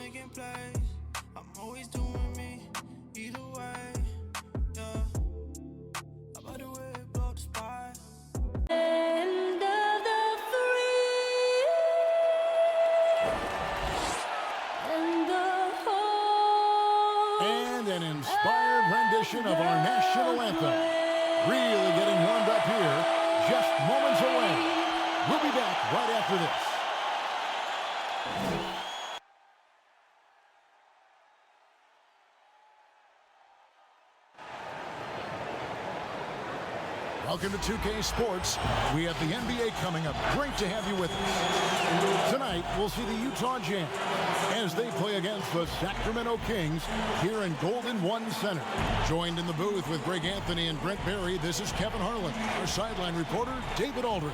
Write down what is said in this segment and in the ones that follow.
making plays. I'm always doing me, either way. Yeah. About the way it blow the spot. End of the free and the whole. And an inspired rendition of our national anthem. Really getting warmed up here, just moments away. We'll be back right after this. Welcome to 2K Sports. We have the NBA coming up. Great to have you with us. Tonight, we'll see the Utah Jazz as they play against the Sacramento Kings here in Golden One Center. Joined in the booth with Greg Anthony and Brent Barry, this is Kevin Harlan. Our sideline reporter, David Aldridge.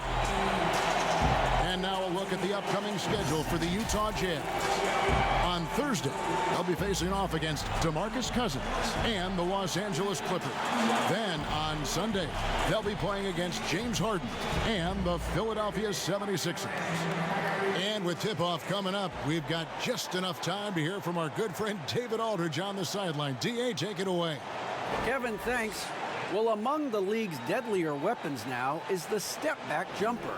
And now a look at the upcoming schedule for the Utah Jazz. On Thursday, they'll be facing off against DeMarcus Cousins and the Los Angeles Clippers. Then on Sunday, they'll be playing against James Harden and the Philadelphia 76ers. And with tip-off coming up, we've got just enough time to hear from our good friend David Aldridge on the sideline. D.A., take it away. Kevin, thanks. Well, among the league's deadlier weapons now is the step-back jumper.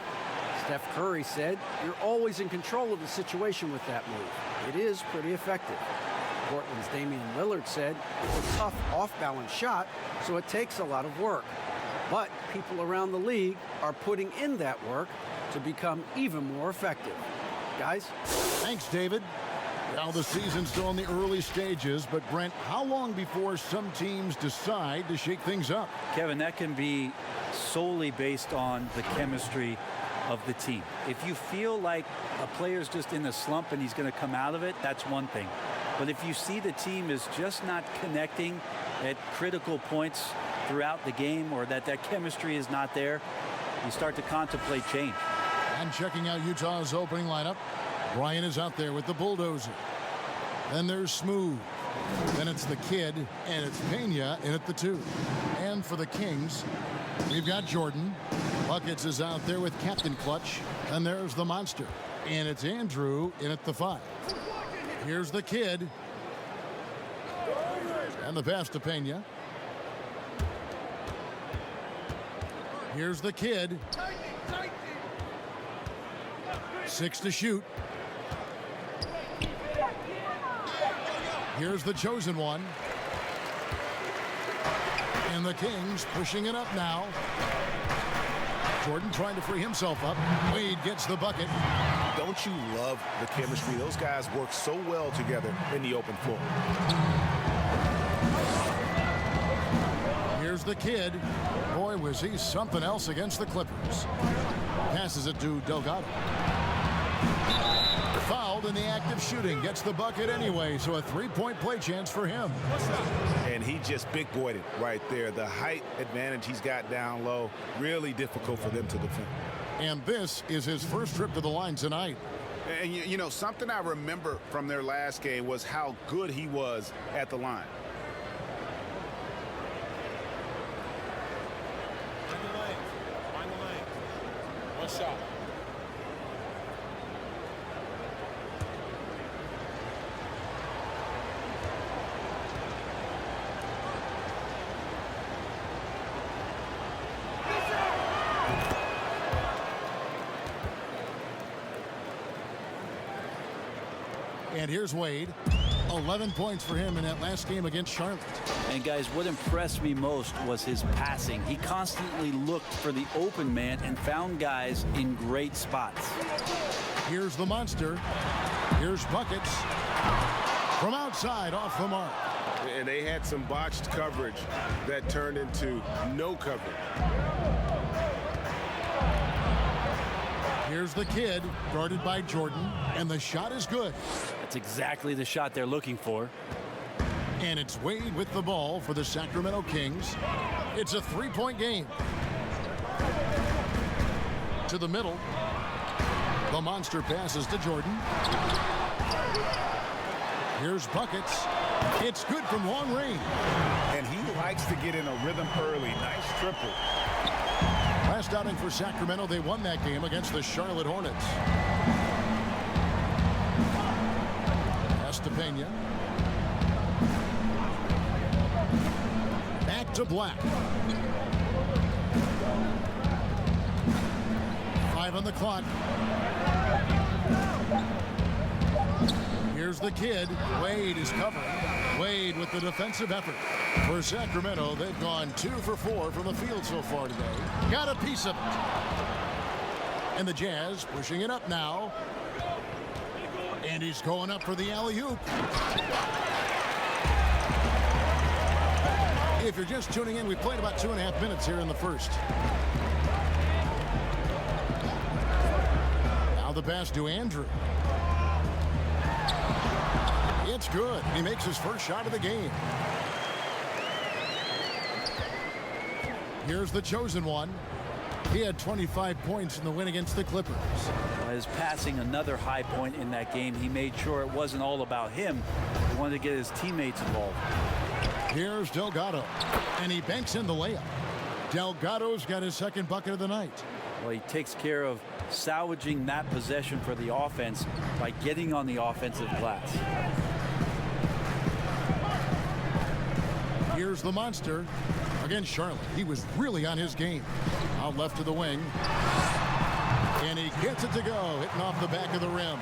Steph Curry said, "You're always in control of the situation with that move. It is pretty effective." Portland's Damian Lillard said, "It's a tough off-balance shot, so it takes a lot of work." But people around the league are putting in that work to become even more effective. Guys? Thanks, David. Well, the season's still in the early stages, but Brent, how long before some teams decide to shake things up? Kevin, that can be solely based on the chemistry of the team. If you feel like a player's just in a slump and he's going to come out of it, that's one thing. But if you see the team is just not connecting at critical points throughout the game, or that chemistry is not there, you start to contemplate change. And checking out Utah's opening lineup, Bryant is out there with the bulldozer. Then there's Smooth. Then it's the Kid, and it's Pena in at the 2. And for the Kings, we've got Jordan. Buckets is out there with Captain Clutch. And there's the Monster. And it's Andrew in at the 5. Here's the Kid. And the pass to Pena. Here's the Kid. 6 to shoot. Here's the chosen one. And the Kings pushing it up now. Jordan trying to free himself up. Wade gets the bucket. Don't you love the chemistry? Those guys work so well together in the open floor. Here's the Kid. Boy, was he something else against the Clippers. Passes it to Delgado. Fouled in the act of shooting. Gets the bucket anyway, so a 3-point play chance for him. And he just big-boyed it right there. The height advantage he's got down low, really difficult for them to defend. And this is his first trip to the line tonight. And, you know, something I remember from their last game was how good he was at the line. Find the lane. One shot. And here's Wade. 11 points for him in that last game against Charlotte. And guys, what impressed me most was his passing. He constantly looked for the open man and found guys in great spots. Here's the Monster. Here's Buckets. From outside, off the mark. And they had some botched coverage that turned into no coverage. Here's the Kid, guarded by Jordan, and the shot is good. That's exactly the shot they're looking for. And it's Wade with the ball for the Sacramento Kings. It's a 3-point game. To the middle. The Monster passes to Jordan. Here's Buckets. It's good from long range. And he likes to get in a rhythm early. Nice triple. Last outing for Sacramento, they won that game against the Charlotte Hornets. Pass to Pena. Back to Black. 5 on the clock. Here's the kid. Wade is covering. Wade with the defensive effort. For Sacramento, they've gone 2 for 4 from the field so far today. Got a piece of it. And the Jazz pushing it up now. And he's going up for the alley-oop. If you're just tuning in, we played about 2.5 minutes here in the first. Now the pass to Andrew. It's good. He makes his first shot of the game. Here's the chosen one. He had 25 points in the win against the Clippers. His passing, another high point in that game. He made sure it wasn't all about him. He wanted to get his teammates involved. Here's Delgado, and he banks in the layup. Delgado's got his second bucket of the night. Well, he takes care of salvaging that possession for the offense by getting on the offensive glass. Here's the monster against Charlotte. He was really on his game. Out left to the wing. And he gets it to go, hitting off the back of the rim.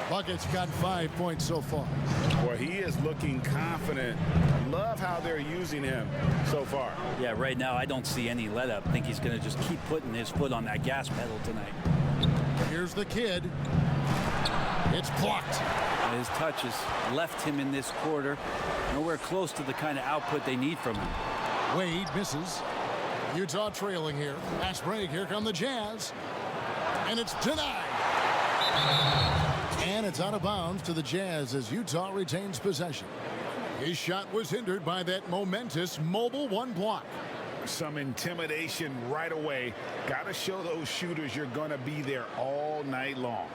Bucket's got 5 points so far. Boy, he is looking confident. Love how they're using him so far. Yeah, right now I don't see any let up. I think he's going to just keep putting his foot on that gas pedal tonight. Here's the kid. It's blocked. His touches left him in this quarter. Nowhere close to the kind of output they need from him. Wade misses. Utah trailing here. Fast break. Here come the Jazz. And it's denied. And it's out of bounds to the Jazz as Utah retains possession. His shot was hindered by that momentous mobile one block. Some intimidation right away. Got to show those shooters you're going to be there all night long.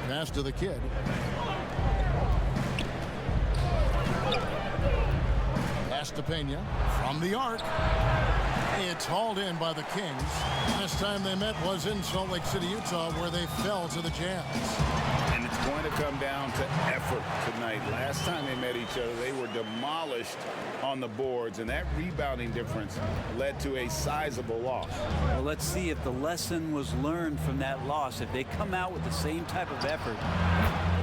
Pass to the kid. Pass to Pena from the arc. It's hauled in by the Kings. Last time they met was in Salt Lake City, Utah, where they fell to the Jazz. And it's going to come down to effort tonight. Last time they met each other, they were demolished on the boards, and that rebounding difference led to a sizable loss. Well, let's see if the lesson was learned from that loss. If they come out with the same type of effort,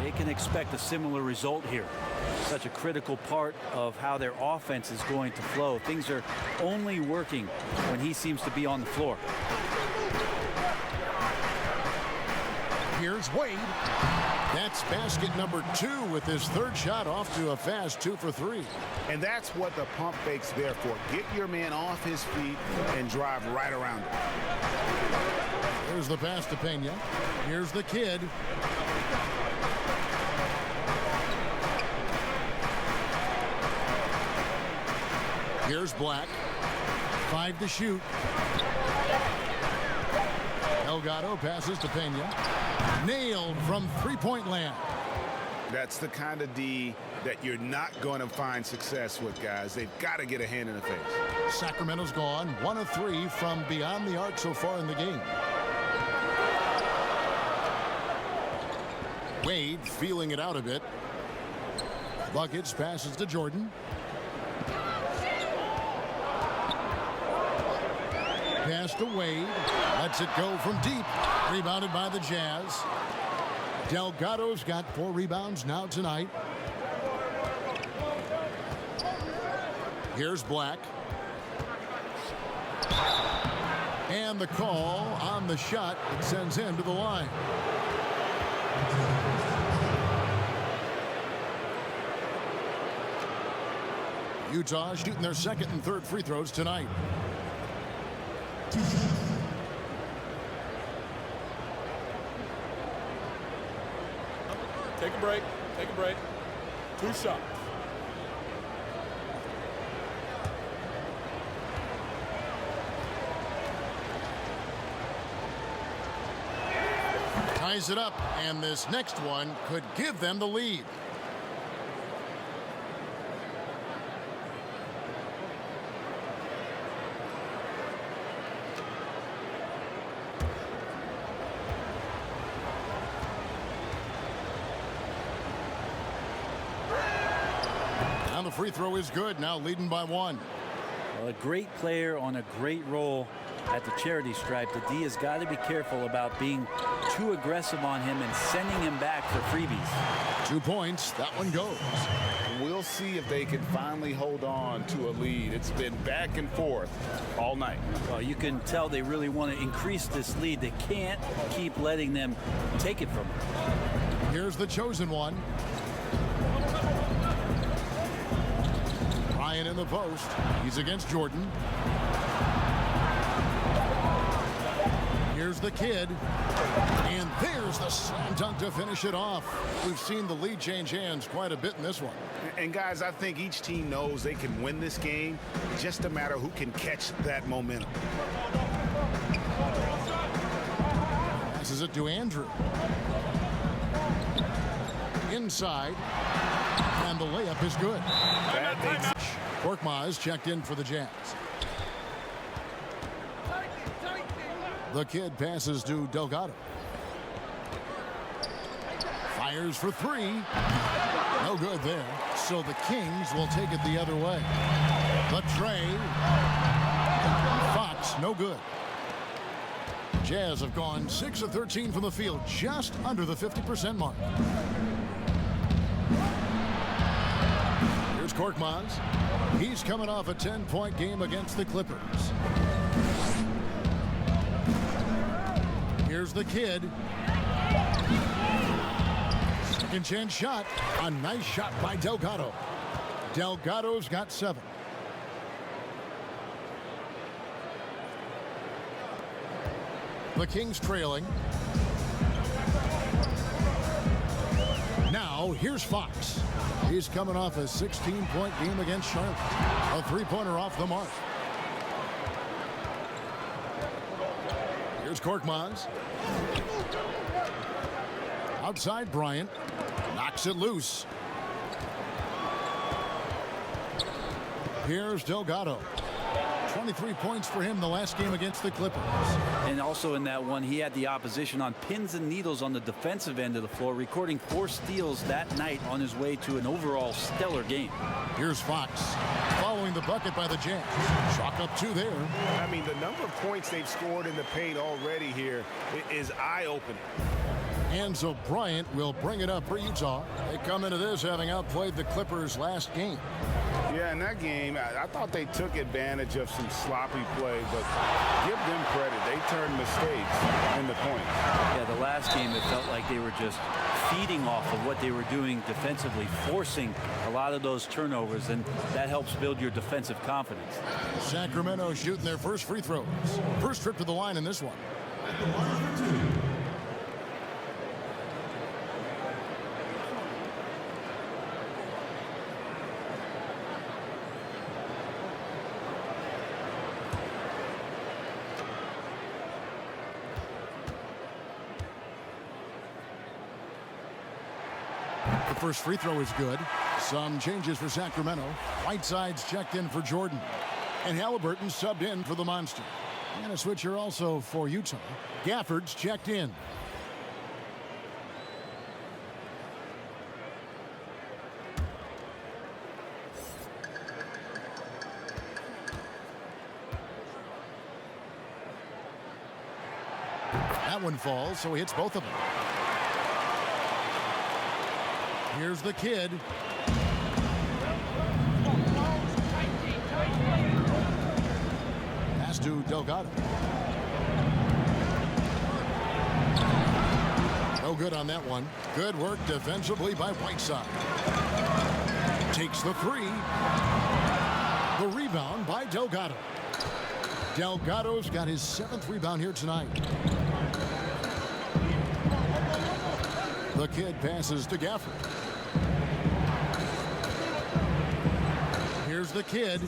they can expect a similar result here. Such a critical part of how their offense is going to flow. Things are only working when he seems to be on the floor. Here's Wade. That's basket number 2 with his third shot off to a fast 2 for 3. And that's what the pump fake's there for. Get your man off his feet and drive right around him. Here's the pass to Pena. Here's the kid. Here's Black. 5 to shoot. Delgado passes to Pena. Nailed from three-point land. That's the kind of D that you're not going to find success with, guys. They've got to get a hand in the face. Sacramento's gone 1 of 3 from beyond the arc so far in the game. Wade feeling it out a bit. Buckets passes to Jordan. Pass to Wade. Lets it go from deep. Rebounded by the Jazz. Delgado's got 4 rebounds now tonight. Here's Black. And the call on the shot that sends him to the line. Utah shooting their second and third free throws tonight. Take a break. Take a break. 2 shots. ties it up, and this next one could give them the lead. And the free throw is good, now leading by 1. Well, a great player on a great role at the charity stripe. The D has got to be careful about being too aggressive on him and sending him back for freebies. 2 points, that one goes. We'll see if they can finally hold on to a lead. It's been back and forth all night. Well, you can tell they really want to increase this lead. They can't keep letting them take it from them. Here's the chosen one. Ryan in the post. He's against Jordan. Here's the kid. And there's the slam dunk to finish it off. We've seen the lead change hands quite a bit in this one. And guys, I think each team knows they can win this game. Just a matter who can catch that momentum. Passes it to Andrew. Inside. And the layup is good. Korkmaz checked in for the Jazz. The kid passes to Delgado. Fires for 3. No good there. So the Kings will take it the other way. The tray. Fox, no good. Jazz have gone 6 of 13 from the field, just under the 50% mark. Here's Korkmaz. He's coming off a 10-point game against the Clippers. Here's the kid. Second chance shot. A nice shot by Delgado. Delgado's got 7. The Kings trailing. Now, here's Fox. He's coming off a 16-point game against Charlotte. A 3-pointer off the mark. Here's Korkmaz. Outside Bryant. Knocks it loose. Here's Delgado. 23 points for him the last game against the Clippers. And also in that one, he had the opposition on pins and needles on the defensive end of the floor, recording 4 steals that night on his way to an overall stellar game. Here's Fox following the bucket by the Jazz. Chalk up 2 there. I mean, the number of points they've scored in the paint already here is eye-opening. And so Bryant will bring it up for Utah. They come into this having outplayed the Clippers last game. Yeah, in that game, I thought they took advantage of some sloppy play, but give them credit. They turned mistakes into points. Yeah, the last game, it felt like they were just feeding off of what they were doing defensively, forcing a lot of those turnovers, and that helps build your defensive confidence. Sacramento shooting their first free throws. First trip to the line in this one. The first free throw is good. Some changes for Sacramento. Whiteside's checked in for Jordan. And Halliburton subbed in for the Monster. And a switcher also for Utah. Gafford's checked in. That one falls, so he hits both of them. Here's the kid. Pass to Delgado. No good on that one. Good work defensively by Whiteside. Takes the 3. The rebound by Delgado. Delgado's got his 7th rebound here tonight. The kid passes to Gafford. Here's the kid.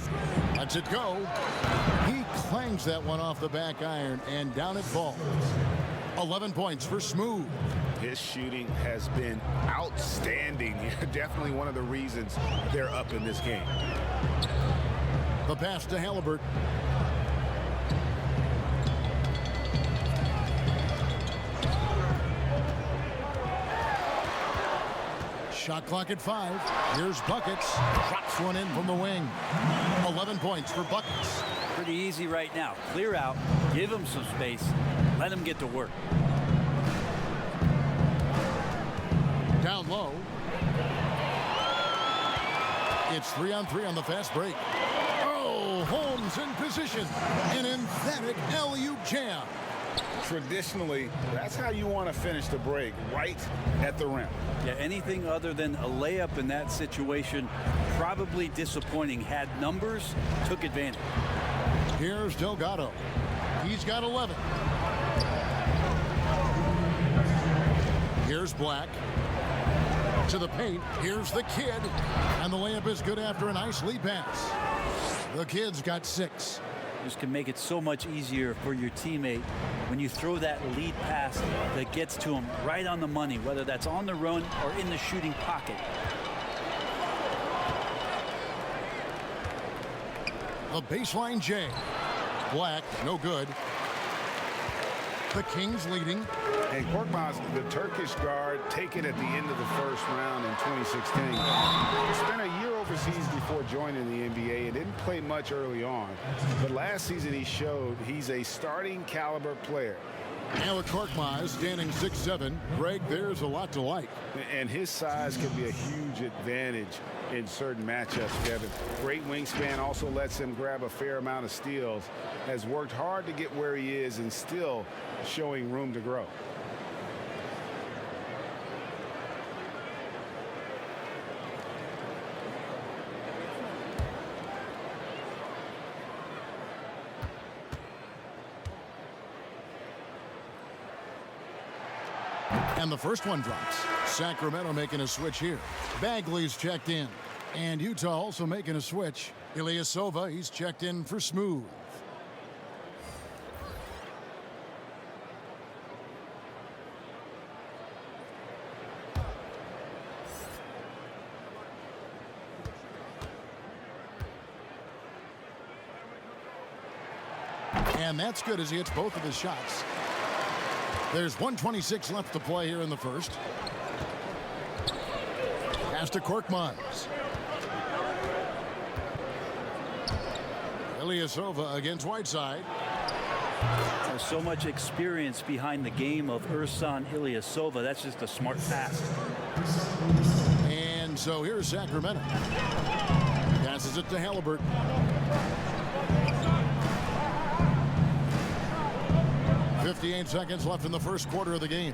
Lets it go. He clangs that one off the back iron, and down it falls. 11 points for Smooth. His shooting has been outstanding. Definitely one of the reasons they're up in this game. The pass to Halliburton. Shot clock at 5. Here's Buckets. Drops one in from the wing. 11 points for Buckets. Pretty easy right now. Clear out, give him some space, let him get to work. Down low. It's 3-on-3 on the fast break. Oh, Holmes in position. An emphatic alley-oop jam. Traditionally, that's how you want to finish the break, right at the rim. Yeah, anything other than a layup in that situation, probably disappointing. Had numbers, took advantage. Here's Delgado. He's got 11. Here's Black. To the paint. Here's the Kid. And the layup is good after a nice lead pass. The Kid's got 6. This can make it so much easier for your teammate when you throw that lead pass that gets to him right on the money, whether that's on the run or in the shooting pocket. The baseline J. Black, no good. The Kings leading. And Korkmaz, the Turkish guard, taken at the end of the first round in 2016. Spent a year overseas before joining the NBA and didn't play much early on. But last season he showed he's a starting caliber player. Alec Korkmaz standing 6'7". Greg, there's a lot to like. And his size can be a huge advantage in certain matchups, Kevin. Great wingspan also lets him grab a fair amount of steals. Has worked hard to get where he is and still showing room to grow. And the first one drops. Sacramento making a switch here. Bagley's checked in. And Utah also making a switch. Ilyasova, he's checked in for Smooth. And that's good as he hits both of his shots. There's 1:26 left to play here in the first. Pass to Korkmaz. Ilyasova against Whiteside. There's so much experience behind the game of Ersan Ilyasova. That's just a smart pass. And so here's Sacramento. Passes it to Halliburton. .58 seconds left in the first quarter of the game.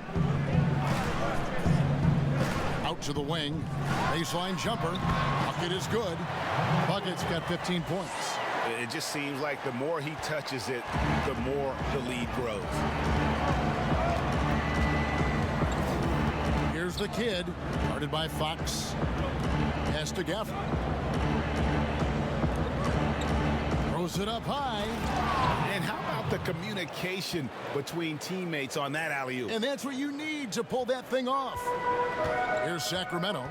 Out to the wing. Baseline jumper. Bucket is good. Bucket's got 15 points. It just seems like the more he touches it, the more the lead grows. Here's the Kid. Guarded by Fox. Pass to Gafford. Throws it up high. And how about the communication between teammates on that alley-oop? And that's what you need to pull that thing off. Here's Sacramento.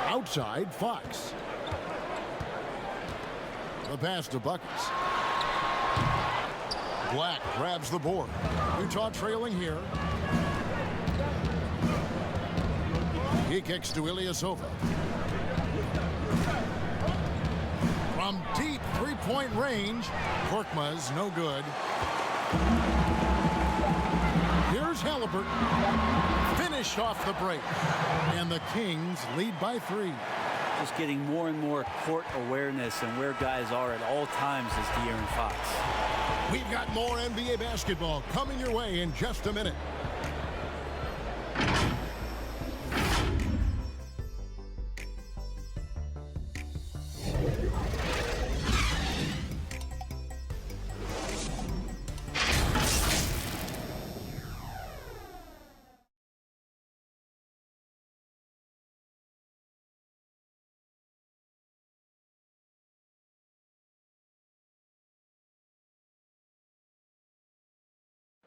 Outside, Fox. The pass to Buckets. Black grabs the board. Utah trailing here. He kicks to Ilyasova. From deep three-point range, Korkmaz no good. Here's Halliburton. Finished off the break. And the Kings lead by 3. Just getting more and more court awareness and where guys are at all times is De'Aaron Fox. We've got more NBA basketball coming your way in just a minute.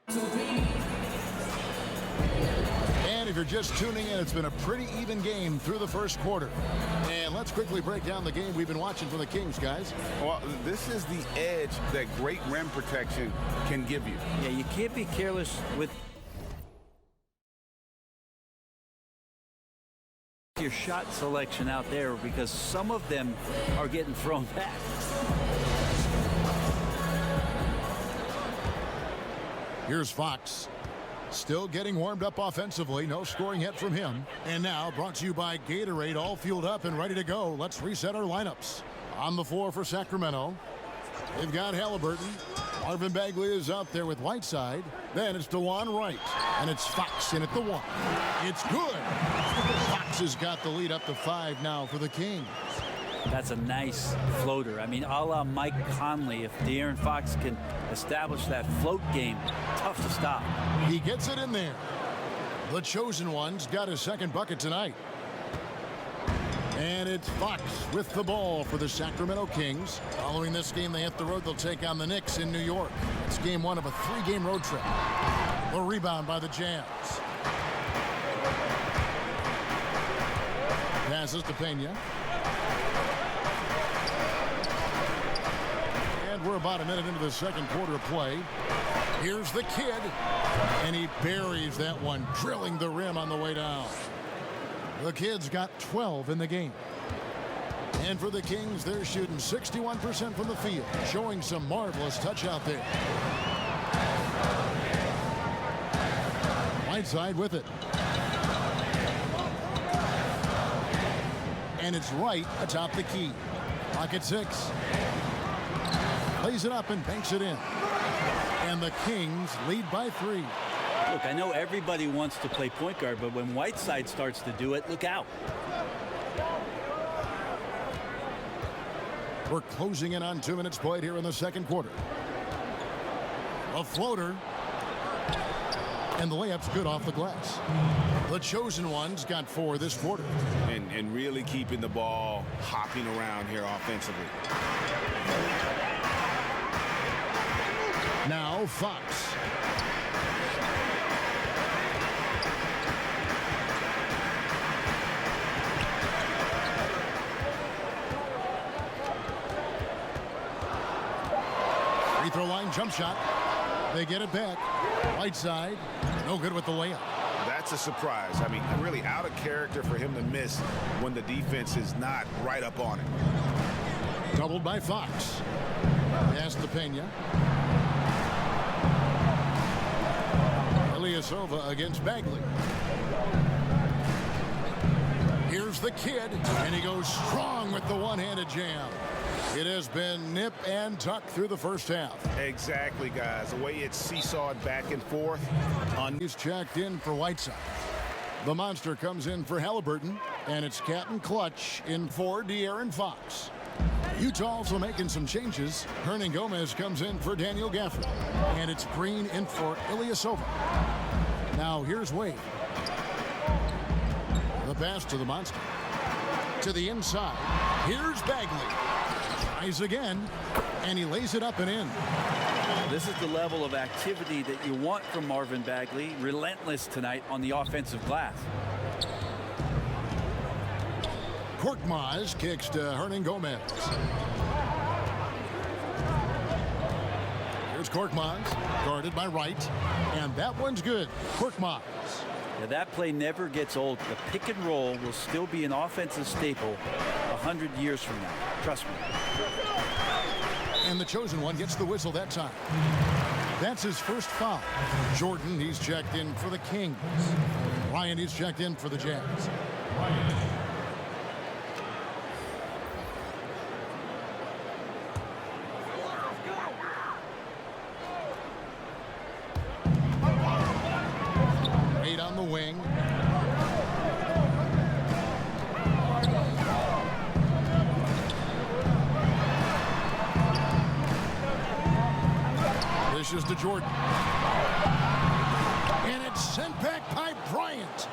And if you're just tuning in, it's been a pretty even game through the first quarter. And let's quickly break down the game we've been watching from the Kings, guys. Well, this is the edge that great rim protection can give you. Yeah, you can't be careless with your shot selection out there because some of them are getting thrown back. Here's Fox. Still getting warmed up offensively. No scoring yet from him. And now brought to you by Gatorade, all fueled up and ready to go. Let's reset our lineups. On the floor for Sacramento, they've got Halliburton. Marvin Bagley is out there with Whiteside. Then it's DeJuan Wright. And it's Fox in at the 1. It's good. Fox has got the lead up to 5 now for the Kings. That's a nice floater. I mean, a la Mike Conley, if De'Aaron Fox can establish that float game, tough to stop. He gets it in there. The chosen one's got his second bucket tonight. And it's Fox with the ball for the Sacramento Kings. Following this game, they hit the road. They'll take on the Knicks in New York. It's game 1 of a 3-game road trip. The rebound by the Jazz. Passes to Pena. And we're about a minute into the second quarter of play. Here's the kid. And he buries that one, drilling the rim on the way down. The kid's got 12 in the game. And for the Kings, they're shooting 61% from the field, showing some marvelous touch out there. Whiteside with it. And it's right atop the key. Pocket 6. Plays it up and banks it in. And the Kings lead by 3. Look, I know everybody wants to play point guard, but when Whiteside starts to do it, look out. We're closing in on 2 minutes played here in the second quarter. A floater. And the layup's good off the glass. The chosen one's got 4 this quarter. And really keeping the ball hopping around here offensively. Now Fox. Free throw line jump shot. They get it back. Whiteside, no good with the layup. That's a surprise. I mean, really out of character for him to miss when the defense is not right up on it. Doubled by Fox. Pass to Pena. Ilyasova against Bagley. Here's the kid, and he goes strong with the one-handed jam. It has been nip and tuck through the first half. Exactly, guys. The way it's seesawed back and forth. He's checked in for Whiteside. The monster comes in for Halliburton, and it's Captain Clutch in for De'Aaron Fox. Utah also making some changes. Hernan Gomez comes in for Daniel Gafford, and it's Green in for Ilyasova. Now here's Wade. The pass to the monster. To the inside. Here's Bagley. Tries again, and he lays it up and in. This is the level of activity that you want from Marvin Bagley. Relentless tonight on the offensive glass. Korkmaz kicks to Hernan Gomez. Here's Korkmaz, guarded by Wright, and that one's good. Korkmaz. Yeah, that play never gets old. The pick and roll will still be an offensive staple 100 years from now. Trust me. And the chosen one gets the whistle that time. That's his first foul. Jordan, he's checked in for the Kings. Ryan, he's checked in for the Jazz. Wade on the wing. Dishes to Jordan. And it's sent back by Bryant.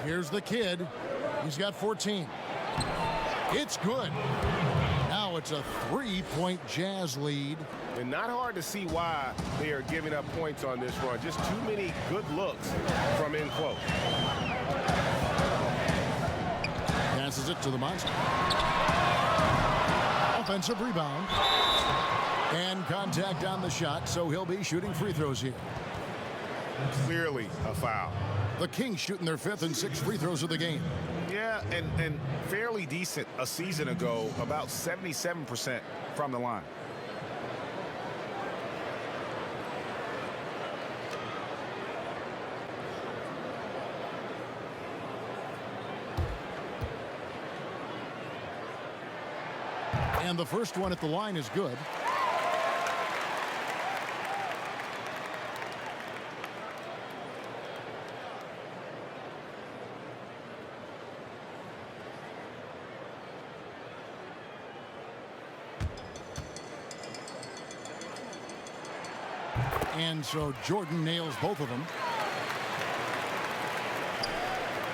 Here's the kid. He's got 14. It's good. Now it's a 3-point Jazz lead. And not hard to see why they are giving up points on this run. Just too many good looks from in close. Passes it to the monster. Offensive rebound. And contact on the shot, so he'll be shooting free throws here. Clearly a foul. The Kings shooting their 5th and 6th free throws of the game. Yeah, and fairly decent a season ago, about 77% from the line. And the first one at the line is good. And so Jordan nails both of them.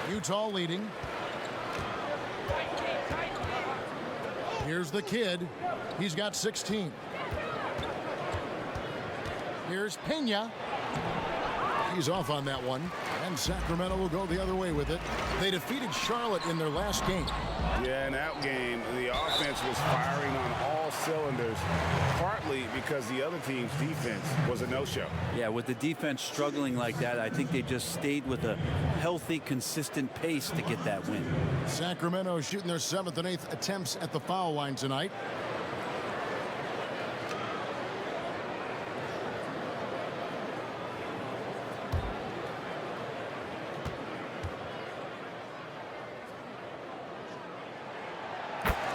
Utah leading. Here's the kid. He's got 16. Here's Pena. He's off on that one. And Sacramento will go the other way with it. They defeated Charlotte in their last game. Yeah, in that game, the offense was firing on all cylinders, partly because the other team's defense was a no-show. Yeah, with the defense struggling like that, I think they just stayed with a healthy, consistent pace to get that win. Sacramento shooting their 7th and 8th attempts at the foul line tonight.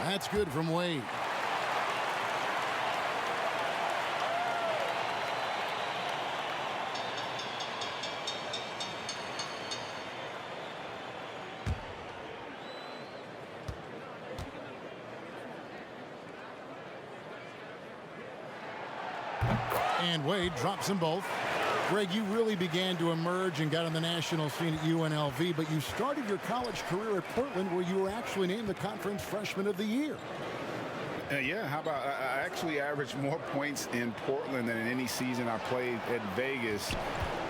That's good from Wade. And Wade drops them both. Greg, you really began to emerge and got on the national scene at UNLV, but you started your college career at Portland, where you were actually named the Conference Freshman of the Year. Yeah, how about I actually averaged more points in Portland than in any season I played at Vegas.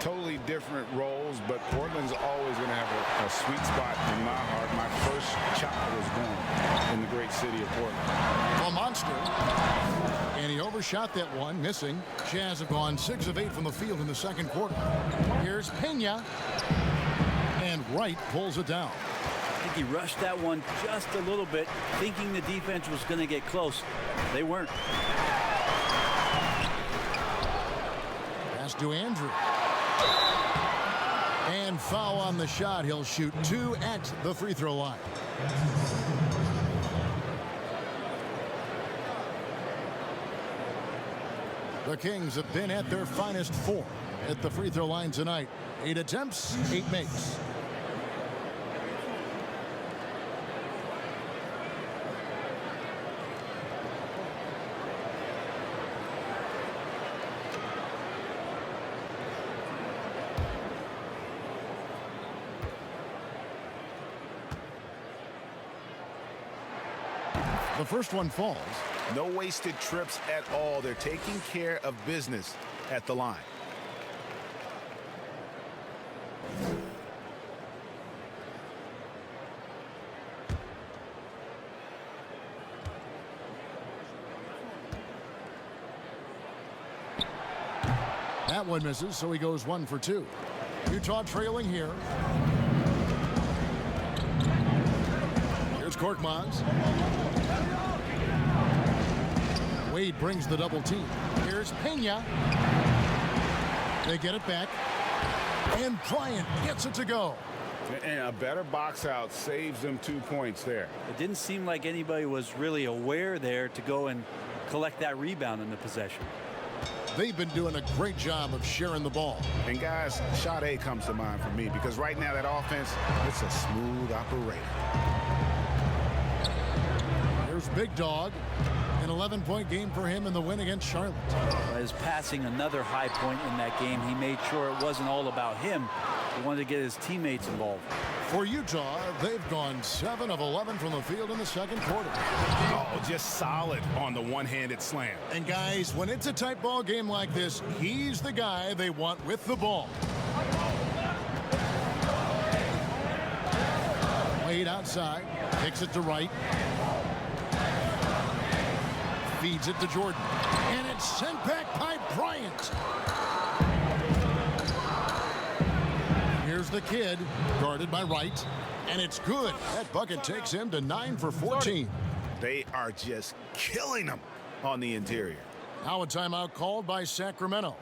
Totally different roles, but Portland's always going to have a sweet spot in my heart. My first child was born in the great city of Portland. A monster. And he overshot that one, missing. Jazz have gone 6 of 8 from the field in the second quarter. Here's Pena. And Wright pulls it down. I think he rushed that one just a little bit, thinking the defense was going to get close. They weren't. Pass to Andrew. And foul on the shot. He'll shoot 2 at the free throw line. The Kings have been at their finest 4 at the free throw line tonight. 8 attempts, 8 makes. The first one falls. No wasted trips at all. They're taking care of business at the line. That one misses, so he goes 1 for 2. Utah trailing here. Here's Korkmaz. Wade brings the double team. Here's Pena. They get it back. And Bryant gets it to go. And a better box out saves them 2 points there. It didn't seem like anybody was really aware there to go and collect that rebound in the possession. They've been doing a great job of sharing the ball. And guys, shot A comes to mind for me because right now that offense, it's a smooth operator. Here's Big Dog. An 11-point game for him in the win against Charlotte. By his passing another high point in that game, he made sure it wasn't all about him. He wanted to get his teammates involved. For Utah, they've gone 7 of 11 from the field in the second quarter. Oh, just solid on the one-handed slam. And guys, when it's a tight ball game like this, he's the guy they want with the ball. Wade outside, kicks it to Wright. Feeds it to Jordan. And it's sent back by Bryant. Here's the kid, guarded by Wright. And it's good. That bucket takes him to 9 for 14. They are just killing them on the interior. Now a timeout called by Sacramento.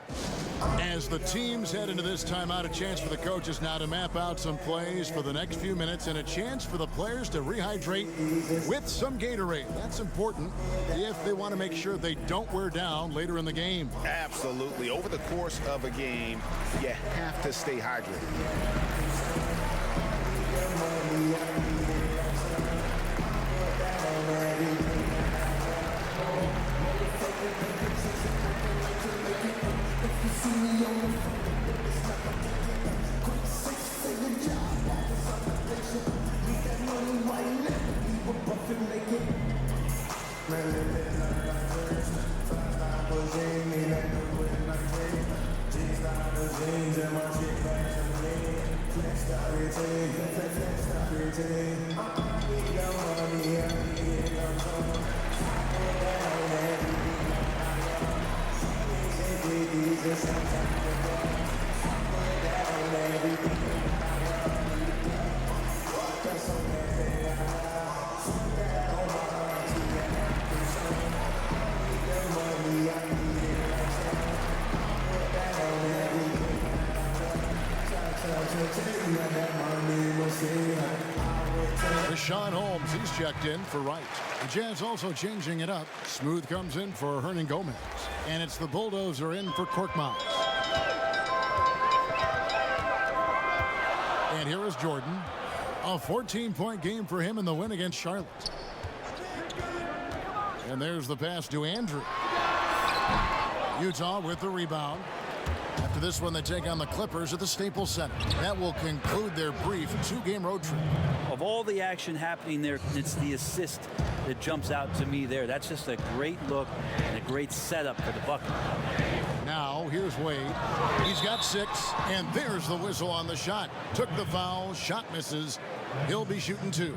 As the teams head into this timeout, a chance for the coaches now to map out some plays for the next few minutes and a chance for the players to rehydrate with some Gatorade. That's important if they want to make sure they don't wear down later in the game. Absolutely. Over the course of a game, you have to stay hydrated. Sean Holmes, he's checked in for Wright. The Jazz also changing it up. Smooth comes in for Hernan Gomez. And it's the Bulldozer in for Korkmaz. And here is Jordan. A 14-point game for him in the win against Charlotte. And there's the pass to Andrew. Utah with the rebound. After this one, they take on the Clippers at the Staples Center. That will conclude their brief 2-game road trip. Of all the action happening there, it's the assist that jumps out to me there. That's just a great look and a great setup for the bucket. Now, here's Wade. He's got 6, and there's the whistle on the shot. Took the foul, shot misses. He'll be shooting 2.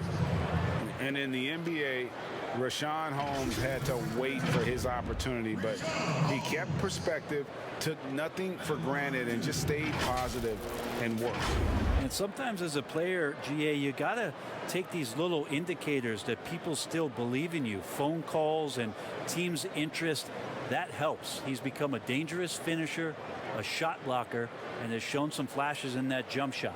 And in the NBA, Rashawn Holmes had to wait for his opportunity, but he kept perspective, took nothing for granted, and just stayed positive and worked. And sometimes as a player, GA, you got to take these little indicators that people still believe in you. Phone calls and team's interest, that helps. He's become a dangerous finisher, a shot blocker, and has shown some flashes in that jump shot.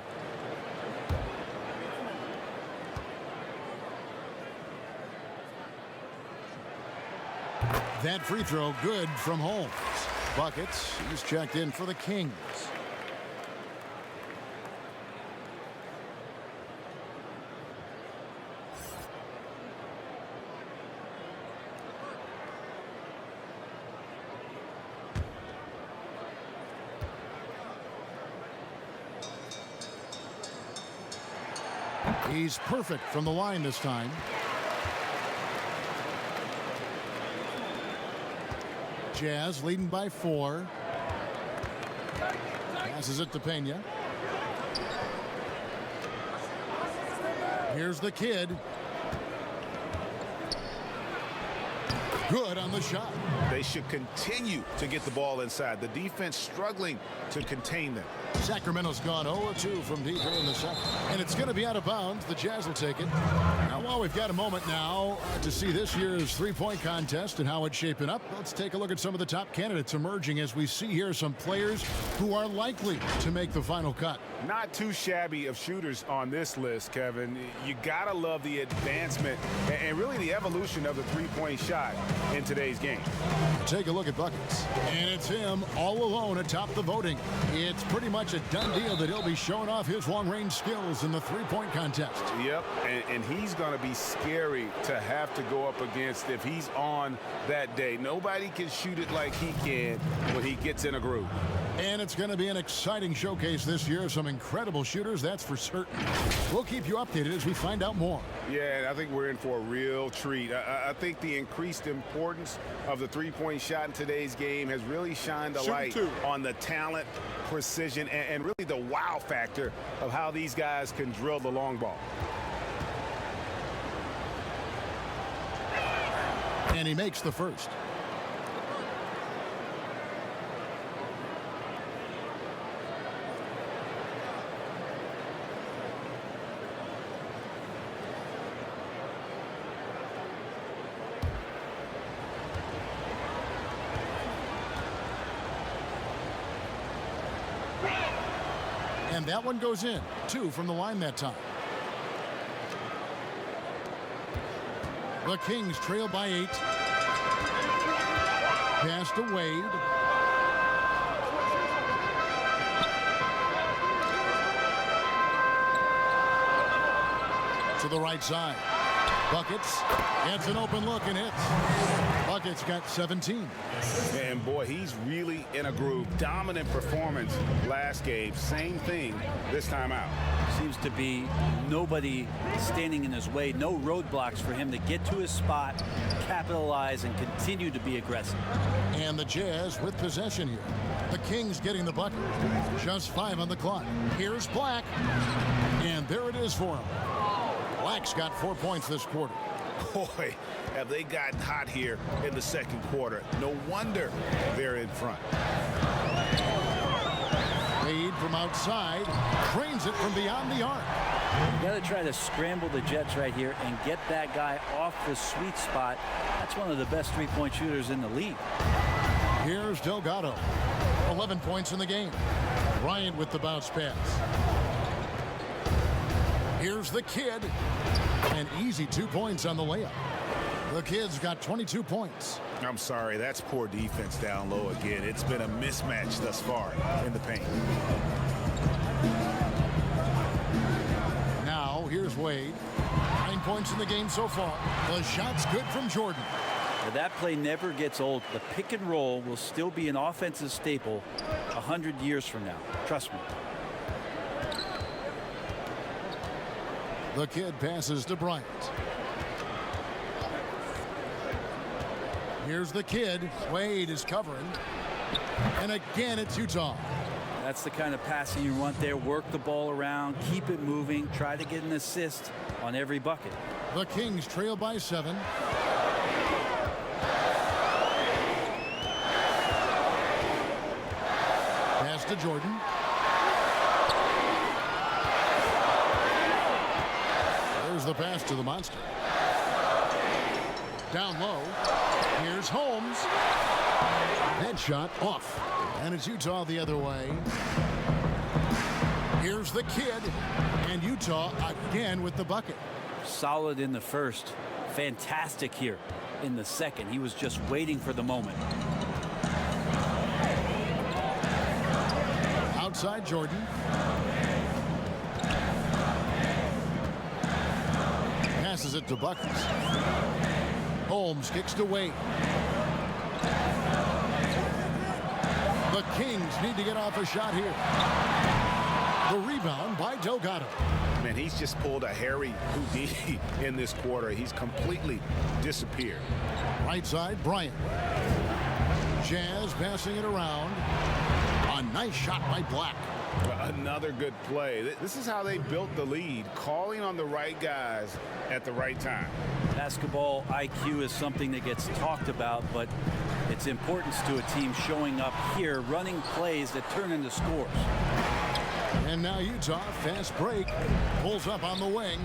That free throw good from Holmes. Buckets, he's checked in for the Kings. He's perfect from the line this time. Jazz leading by 4. Passes it to Pena. Here's the kid. Good on the shot. They should continue to get the ball inside. The defense struggling to contain them. Sacramento's gone 0-2 from deep here in the second. And it's going to be out of bounds. The Jazz will take it. Now, while we've got a moment now to see this year's three-point contest and how it's shaping up, let's take a look at some of the top candidates emerging as we see here some players who are likely to make the final cut. Not too shabby of shooters on this list, Kevin. You got to love the advancement and really the evolution of the three-point shot in today's game. Take a look at buckets. And it's him all alone atop the voting. It's pretty much a done deal that he'll be showing off his long-range skills in the three-point contest. Yep, and he's going to be scary to have to go up against if he's on that day. Nobody can shoot it like he can when he gets in a groove. And it's going to be an exciting showcase this year of some incredible shooters, that's for certain. We'll keep you updated as we find out more. Yeah, I think we're in for a real treat. I think the increased importance of the three-point shot in today's game has really shined a light on the talent, precision, and really the wow factor of how these guys can drill the long ball. And he makes the first. And that one goes in. 2 from the line that time. The Kings trail by 8. Pass to Wade. To the right side. Buckets gets an open look and hits. Buckets got 17. And boy, he's really in a groove. Dominant performance last game. Same thing this time out. Seems to be nobody standing in his way. No roadblocks for him to get to his spot, capitalize, and continue to be aggressive. And the Jazz with possession here. The Kings getting the bucket. Just 5 on the clock. Here's Black. And there it is for him. Black's got 4 points this quarter. Boy, have they gotten hot here in the second quarter. No wonder they're in front. Wade from outside. Trains it from beyond the arc. You got to try to scramble the Jets right here and get that guy off the sweet spot. That's one of the best three-point shooters in the league. Here's Delgado. 11 points in the game. Bryant with the bounce pass. Here's the Kid. An easy 2 points on the layup. The Kid's got 22 points. I'm sorry, that's poor defense down low again. It's been a mismatch thus far in the paint. Now, here's Wade. 9 points in the game so far. The shot's good from Jordan. Well, that play never gets old. The pick and roll will still be an offensive staple 100 years from now. Trust me. The Kid passes to Bryant. Here's the Kid. Wade is covering. And again, it's Utah. That's the kind of passing you want there. Work the ball around, keep it moving, try to get an assist on every bucket. The Kings trail by 7. Pass to Jordan. There's the pass to the monster. Down low. Here's Holmes. Headshot off. And it's Utah the other way. Here's the Kid. And Utah again with the bucket. Solid in the first. Fantastic here in the second. He was just waiting for the moment. Outside Jordan. Passes it to Buckets. Holmes kicks to Wade. The Kings need to get off a shot here. The rebound by Delgado. Man, he's just pulled a Harry Houdini in this quarter. He's completely disappeared. Right side, Bryant. Jazz passing it around. A nice shot by Black. Another good play. This is how they built the lead, calling on the right guys at the right time. Basketball IQ is something that gets talked about, but its importance to a team showing up here, running plays that turn into scores. And now Utah, fast break, pulls up on the wing,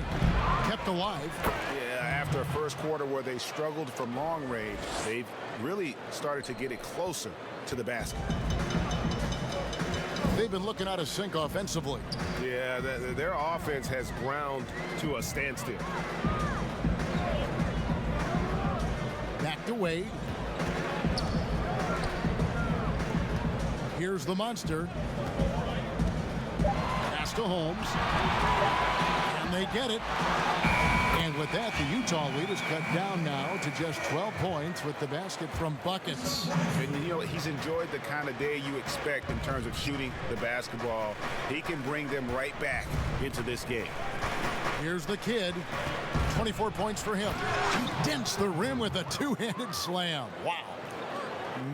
kept alive. Yeah, after a first quarter where they struggled from long range, they've really started to get it closer to the basket. They've been looking out of sync offensively. Yeah, their offense has ground to a standstill. Back to Wade. Here's the monster. Pass to Holmes. And And they get it. And with that, the Utah lead is cut down now to just 12 points with the basket from Buckets. And you know, he's enjoyed the kind of day you expect in terms of shooting the basketball. He can bring them right back into this game. Here's the kid. 24 points for him. He dents the rim with a two-handed slam. Wow.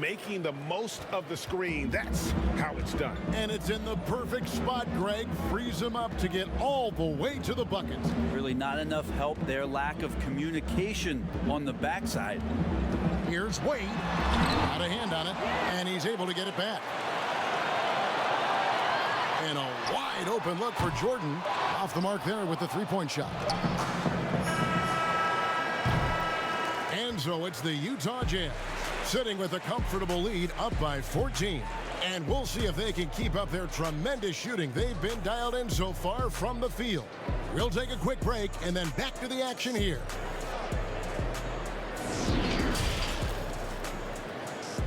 Making the most of the screen. That's how it's done. And it's in the perfect spot. Greg frees him up to get all the way to the bucket. Really not enough help there. Lack of communication on the backside. Here's Wade. Out of hand on it. And he's able to get it back. And a wide open look for Jordan. Off the mark there with the three-point shot. And so it's the Utah Jazz sitting with a comfortable lead, up by 14. And we'll see if they can keep up their tremendous shooting they've been dialed in so far from the field. We'll take a quick break and then back to the action here.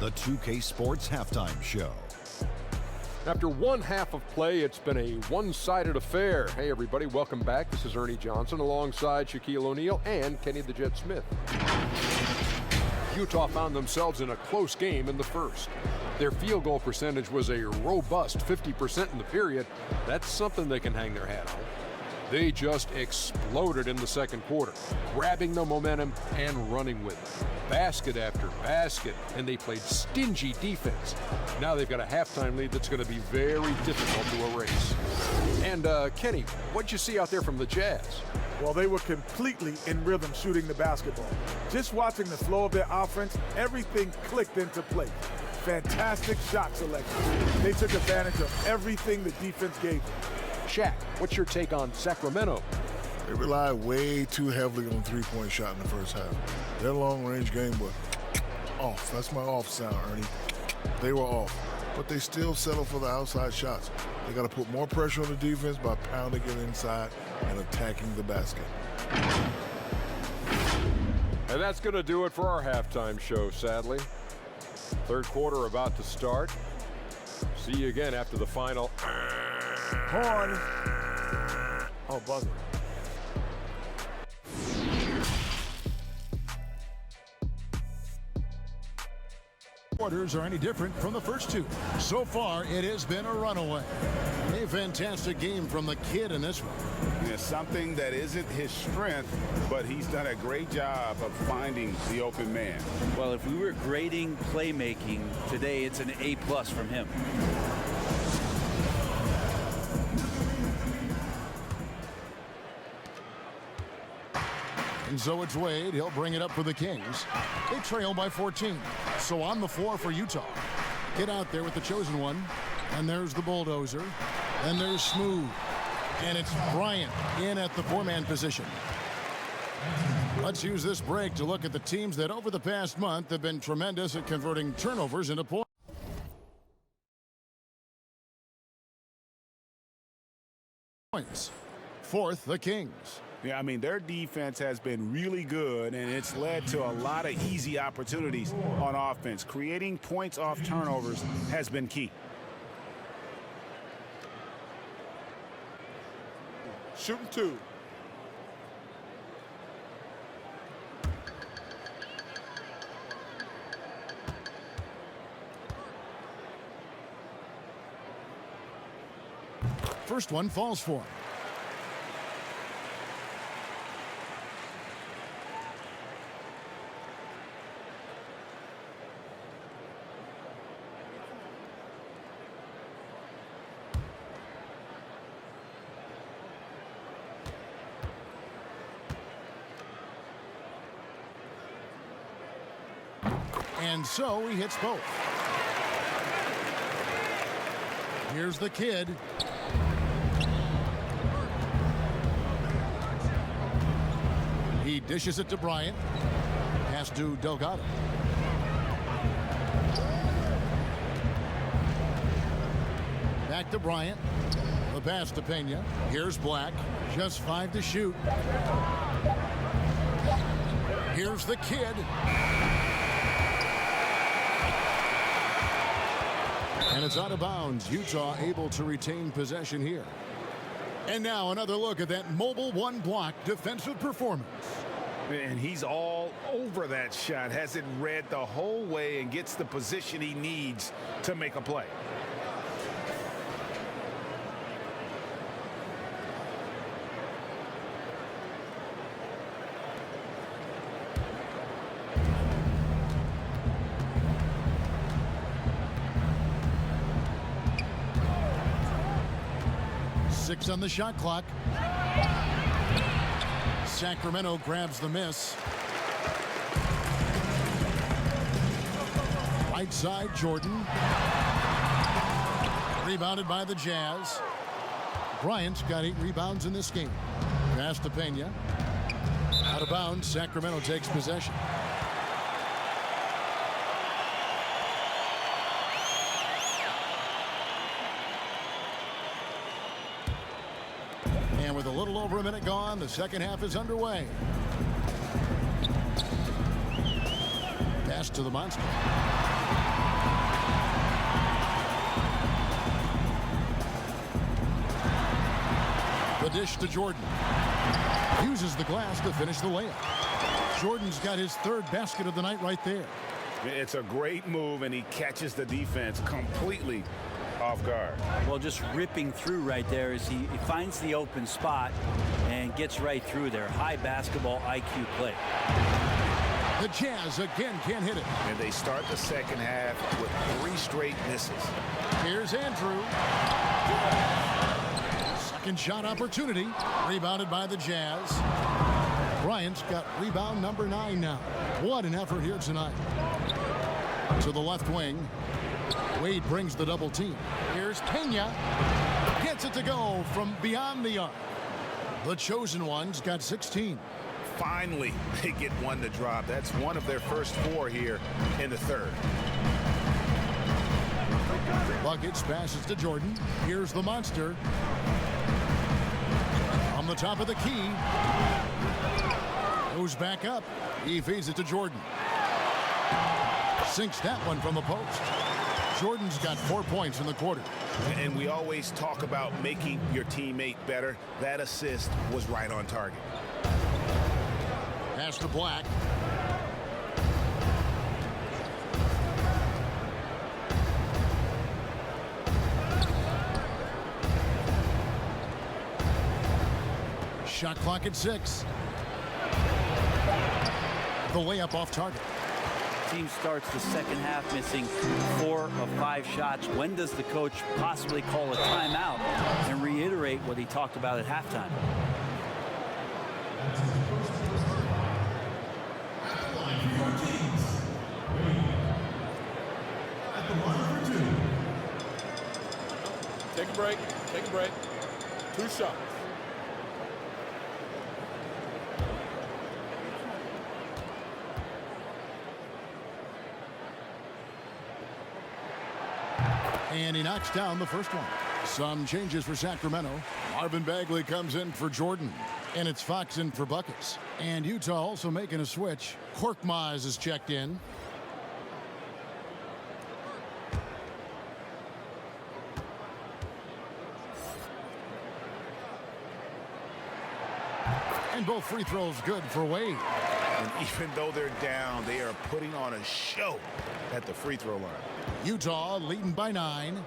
The 2K Sports Halftime Show. After one half of play, it's been a one-sided affair. Hey, everybody, welcome back. This is Ernie Johnson alongside Shaquille O'Neal and Kenny the Jet Smith. Utah found themselves in a close game in the first. Their field goal percentage was a robust 50% in the period. That's something they can hang their hat on. They just exploded in the second quarter, grabbing the momentum and running with it. Basket after basket, and they played stingy defense. Now they've got a halftime lead that's going to be very difficult to erase. And Kenny, what'd you see out there from the Jazz? Well, they were completely in rhythm shooting the basketball. Just watching the flow of their offense, everything clicked into place. Fantastic shot selection. They took advantage of everything the defense gave them. Shaq, what's your take on Sacramento? They relied way too heavily on three-point shot in the first half. Their long-range game was off. That's my off sound, Ernie. They were off, but they still settle for the outside shots. They got to put more pressure on the defense by pounding it inside and attacking the basket. And that's going to do it for our halftime show, sadly. Third quarter about to start. See you again after the final. Horn. Oh, buzzer. Quarters are any different from the first two. So far, it has been a runaway. A fantastic game from the kid in this one. Yeah, something that isn't his strength, but he's done a great job of finding the open man. Well, if we were grading playmaking today, it's an A+ from him. And so it's Wade. He'll bring it up for the Kings. They trail by 14. So on the floor for Utah. Get out there with the chosen one. And there's the bulldozer. And there's Smooth. And it's Bryant in at the four-man position. Let's use this break to look at the teams that over the past month have been tremendous at converting turnovers into points. Fourth, the Kings. Yeah, I mean, their defense has been really good, and it's led to a lot of easy opportunities on offense. Creating points off turnovers has been key. Shooting two. First one falls for him. And so he hits both. Here's the kid. He dishes it to Bryant. Pass to Delgado. Back to Bryant. The pass to Pena. Here's Black. Just 5 to shoot. Here's the kid. And it's out of bounds. Utah able to retain possession here. And now another look at that mobile one-block defensive performance. And he's all over that shot, has it read the whole way and gets the position he needs to make a play. Six on the shot clock. Sacramento grabs the miss. Right side, Jordan. Rebounded by the Jazz. Bryant's got 8 rebounds in this game. Pass to Pena. Out of bounds, Sacramento takes possession. And with a little over a minute gone, the second half is underway. Pass to the monster. The dish to Jordan. Uses the glass to finish the layup. Jordan's got his 3rd basket of the night right there. It's a great move, and he catches the defense completely off guard. Well, just ripping through right there as he finds the open spot and gets right through there. High basketball IQ play. The Jazz again can't hit it. And they start the second half with 3 straight misses. Here's Andrew. Second shot opportunity. Rebounded by the Jazz. Bryant's got rebound number 9 now. What an effort here tonight. To the left wing. Wade brings the double team. Here's Pena. Gets it to go from beyond the arc. The chosen ones got 16. Finally, they get one to drop. That's one of their first 4 here in the 3rd. Buckets passes to Jordan. Here's the monster. On the top of the key. Goes back up. He feeds it to Jordan. Sinks that one from the post. Jordan's got 4 points in the quarter. And we always talk about making your teammate better. That assist was right on target. Pass to Black. Shot clock at 6. The layup off target. Team starts the second half missing 4 of 5 shots. When does the coach possibly call a timeout and reiterate what he talked about at halftime? Take a break. Take a break. 2 shots. And he knocks down the first one. Some changes for Sacramento. Marvin Bagley comes in for Jordan. And it's Fox in for buckets. And Utah also making a switch. Korkmaz is checked in. And both free throws good for Wade. And even though they're down, they are putting on a show at the free throw line. Utah leading by 9.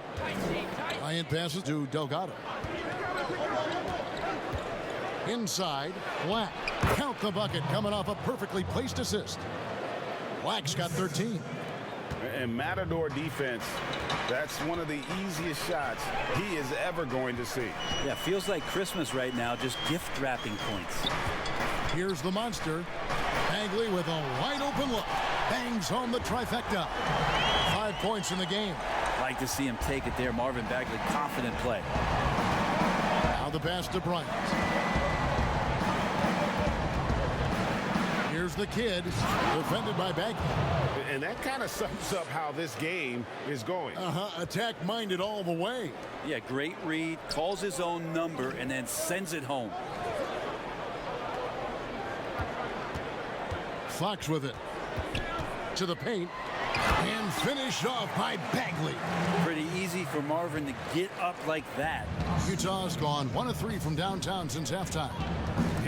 Bryant passes to Delgado. Inside, Black. Count the bucket coming off a perfectly placed assist. Black's got 13. And Matador defense, that's one of the easiest shots he is ever going to see. Yeah, feels like Christmas right now, just gift wrapping points. Here's the monster. Bagley with a wide open look. Bangs home the trifecta. 5 points in the game. Like to see him take it there. Marvin Bagley, confident play. Now the pass to Bryant. Here's the kid, defended by Bagley. And that kind of sums up how this game is going. Attack-minded all the way. Yeah, great read, calls his own number, and then sends it home. Fox with it. To the paint. And finished off by Bagley. Pretty easy for Marvin to get up like that. Utah's gone 1 of 3 from downtown since halftime.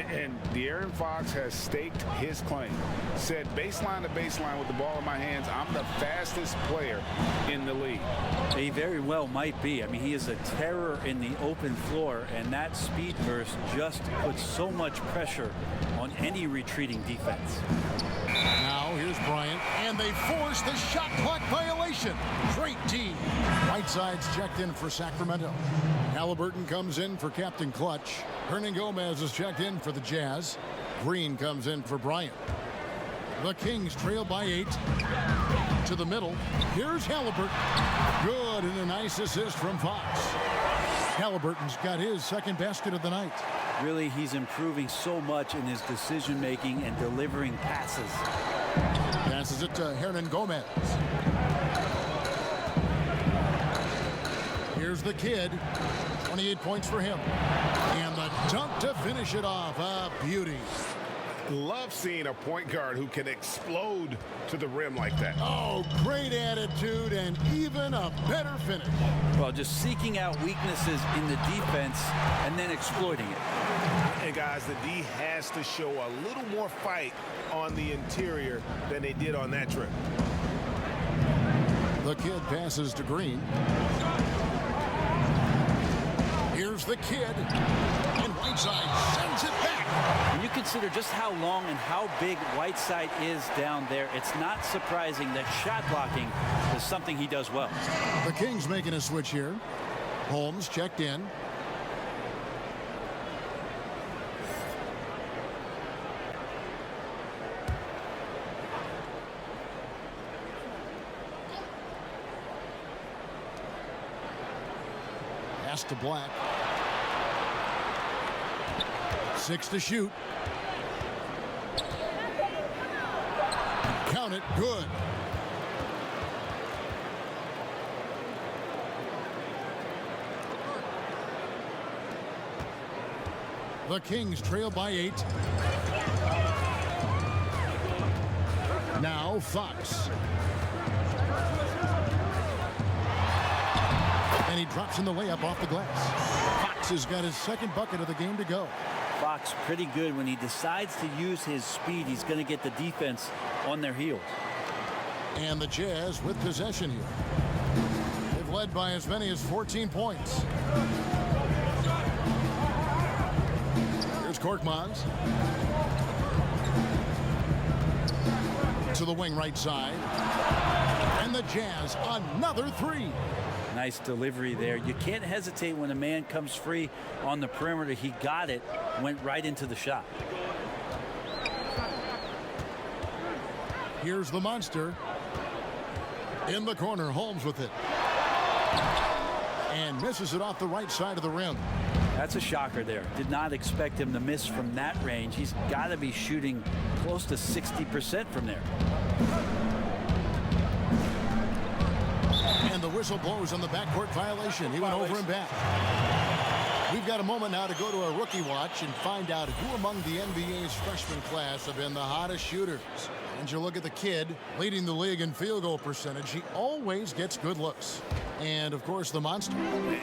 And De'Aaron Fox has staked his claim. Said baseline to baseline with the ball in my hands, I'm the fastest player in the league. He very well might be. I mean, he is a terror in the open floor, and that speed burst just puts so much pressure on any retreating defense. Now here's Bryant, and they force the shot clock violation. Great D. Whiteside's checked in for Sacramento. Halliburton comes in for Captain Clutch. Hernangomez is checked in for the Jazz. Green comes in for Bryant. The Kings trail by 8. To the middle. Here's Halliburton. Good, and a nice assist from Fox. Halliburton's got his second basket of the night. Really, he's improving so much in his decision-making and delivering passes. Passes it to Hernangomez. Here's the kid. 28 points for him. And the dunk to finish it off. A beauty. Love seeing a point guard who can explode to the rim like that. Oh, great attitude and even a better finish. Well, just seeking out weaknesses in the defense and then exploiting it. And guys, the D has to show a little more fight on the interior than they did on that trip. The kid passes to Green. Here's the kid. And Whiteside sends it back. When you consider just how long and how big Whiteside is down there, it's not surprising that shot blocking is something he does well. The Kings making a switch here. Holmes checked in. Pass to Black. 6 to shoot. Count it. Good. The Kings trail by 8. Now Fox. And he drops in the layup off the glass. Fox has got his second bucket of the game to go. Fox pretty good. When he decides to use his speed, he's going to get the defense on their heels. And the Jazz with possession here. They've led by as many as 14 points. Here's Korkmaz. To the wing right side. And the Jazz another 3. Nice delivery there. You can't hesitate when a man comes free on the perimeter. He got it, went right into the shot. Here's the monster. In the corner, Holmes with it. And misses it off the right side of the rim. That's a shocker there. Did not expect him to miss from that range. He's got to be shooting close to 60% from there. And the whistle blows on the backcourt violation. He went over and back. We've got a moment now to go to a rookie watch and find out who among the NBA's freshman class have been the hottest shooters. And you look at the kid leading the league in field goal percentage. He always gets good looks. And, of course, the monster.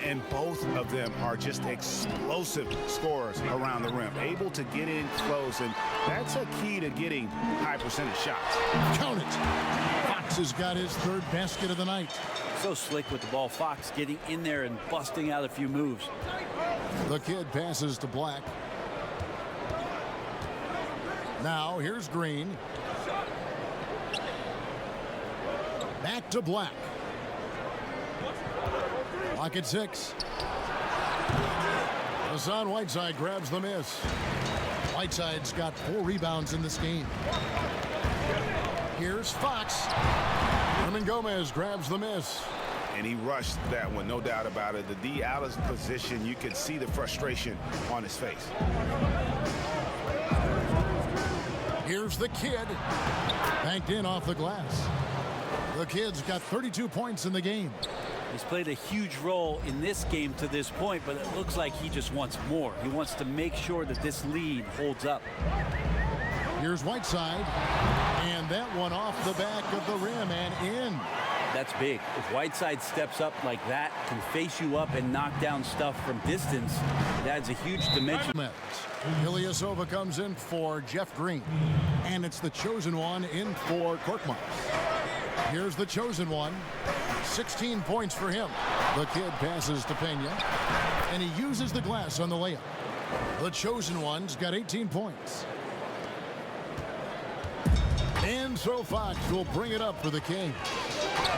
And both of them are just explosive scorers around the rim, able to get in close, and that's a key to getting high percentage shots. Count it. Fox has got his third basket of the night. So slick with the ball. Fox getting in there and busting out a few moves. The kid passes to Black. Now, here's Green. Back to Black. Black at 6. Hassan Whiteside grabs the miss. Whiteside's got 4 rebounds in this game. Here's Fox. Hernangomez grabs the miss. And he rushed that one, no doubt about it. The D out of position, you could see the frustration on his face. Here's the kid. Banked in off the glass. The kid's got 32 points in the game. He's played a huge role in this game to this point, but it looks like he just wants more. He wants to make sure that this lead holds up. Here's Whiteside, and that one off the back of the rim and in. That's big. If Whiteside steps up like that, can face you up and knock down stuff from distance, it adds a huge dimension. Ilyasova comes in for Jeff Green, and it's the chosen one in for Korkmaz. Here's the chosen one. 16 points for him. The kid passes to Pena, and he uses the glass on the layup. The chosen one's got 18 points. And so Fox will bring it up for the Kings.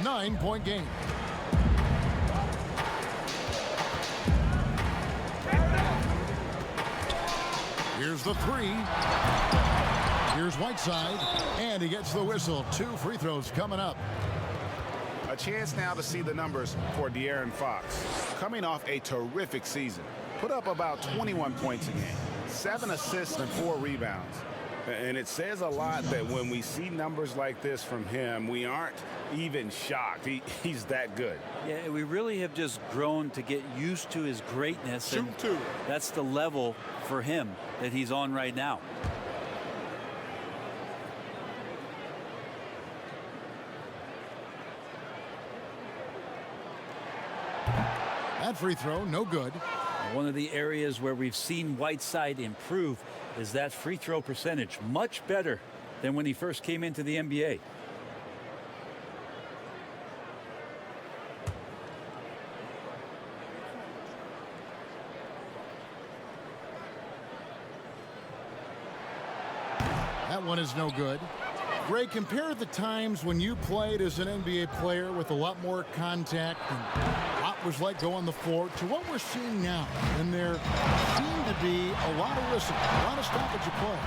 9-point game. Here's the three. Here's Whiteside, and he gets the whistle. 2 free throws coming up. A chance now to see the numbers for De'Aaron Fox. Coming off a terrific season. Put up about 21 points a game, 7 assists and 4 rebounds. And it says a lot that when we see numbers like this from him, we aren't even shocked. He's that good. Yeah, we really have just grown to get used to his greatness. Shoot and 2. That's the level for him that he's on right now. That free throw, no good. One of the areas where we've seen Whiteside improve is that free throw percentage. Much better than when he first came into the NBA. That one is no good. Ray, compare the times when you played as an NBA player with a lot more contact and what was like going the floor to what we're seeing now. And there seem to be a lot of whistles, a lot of stoppage of play.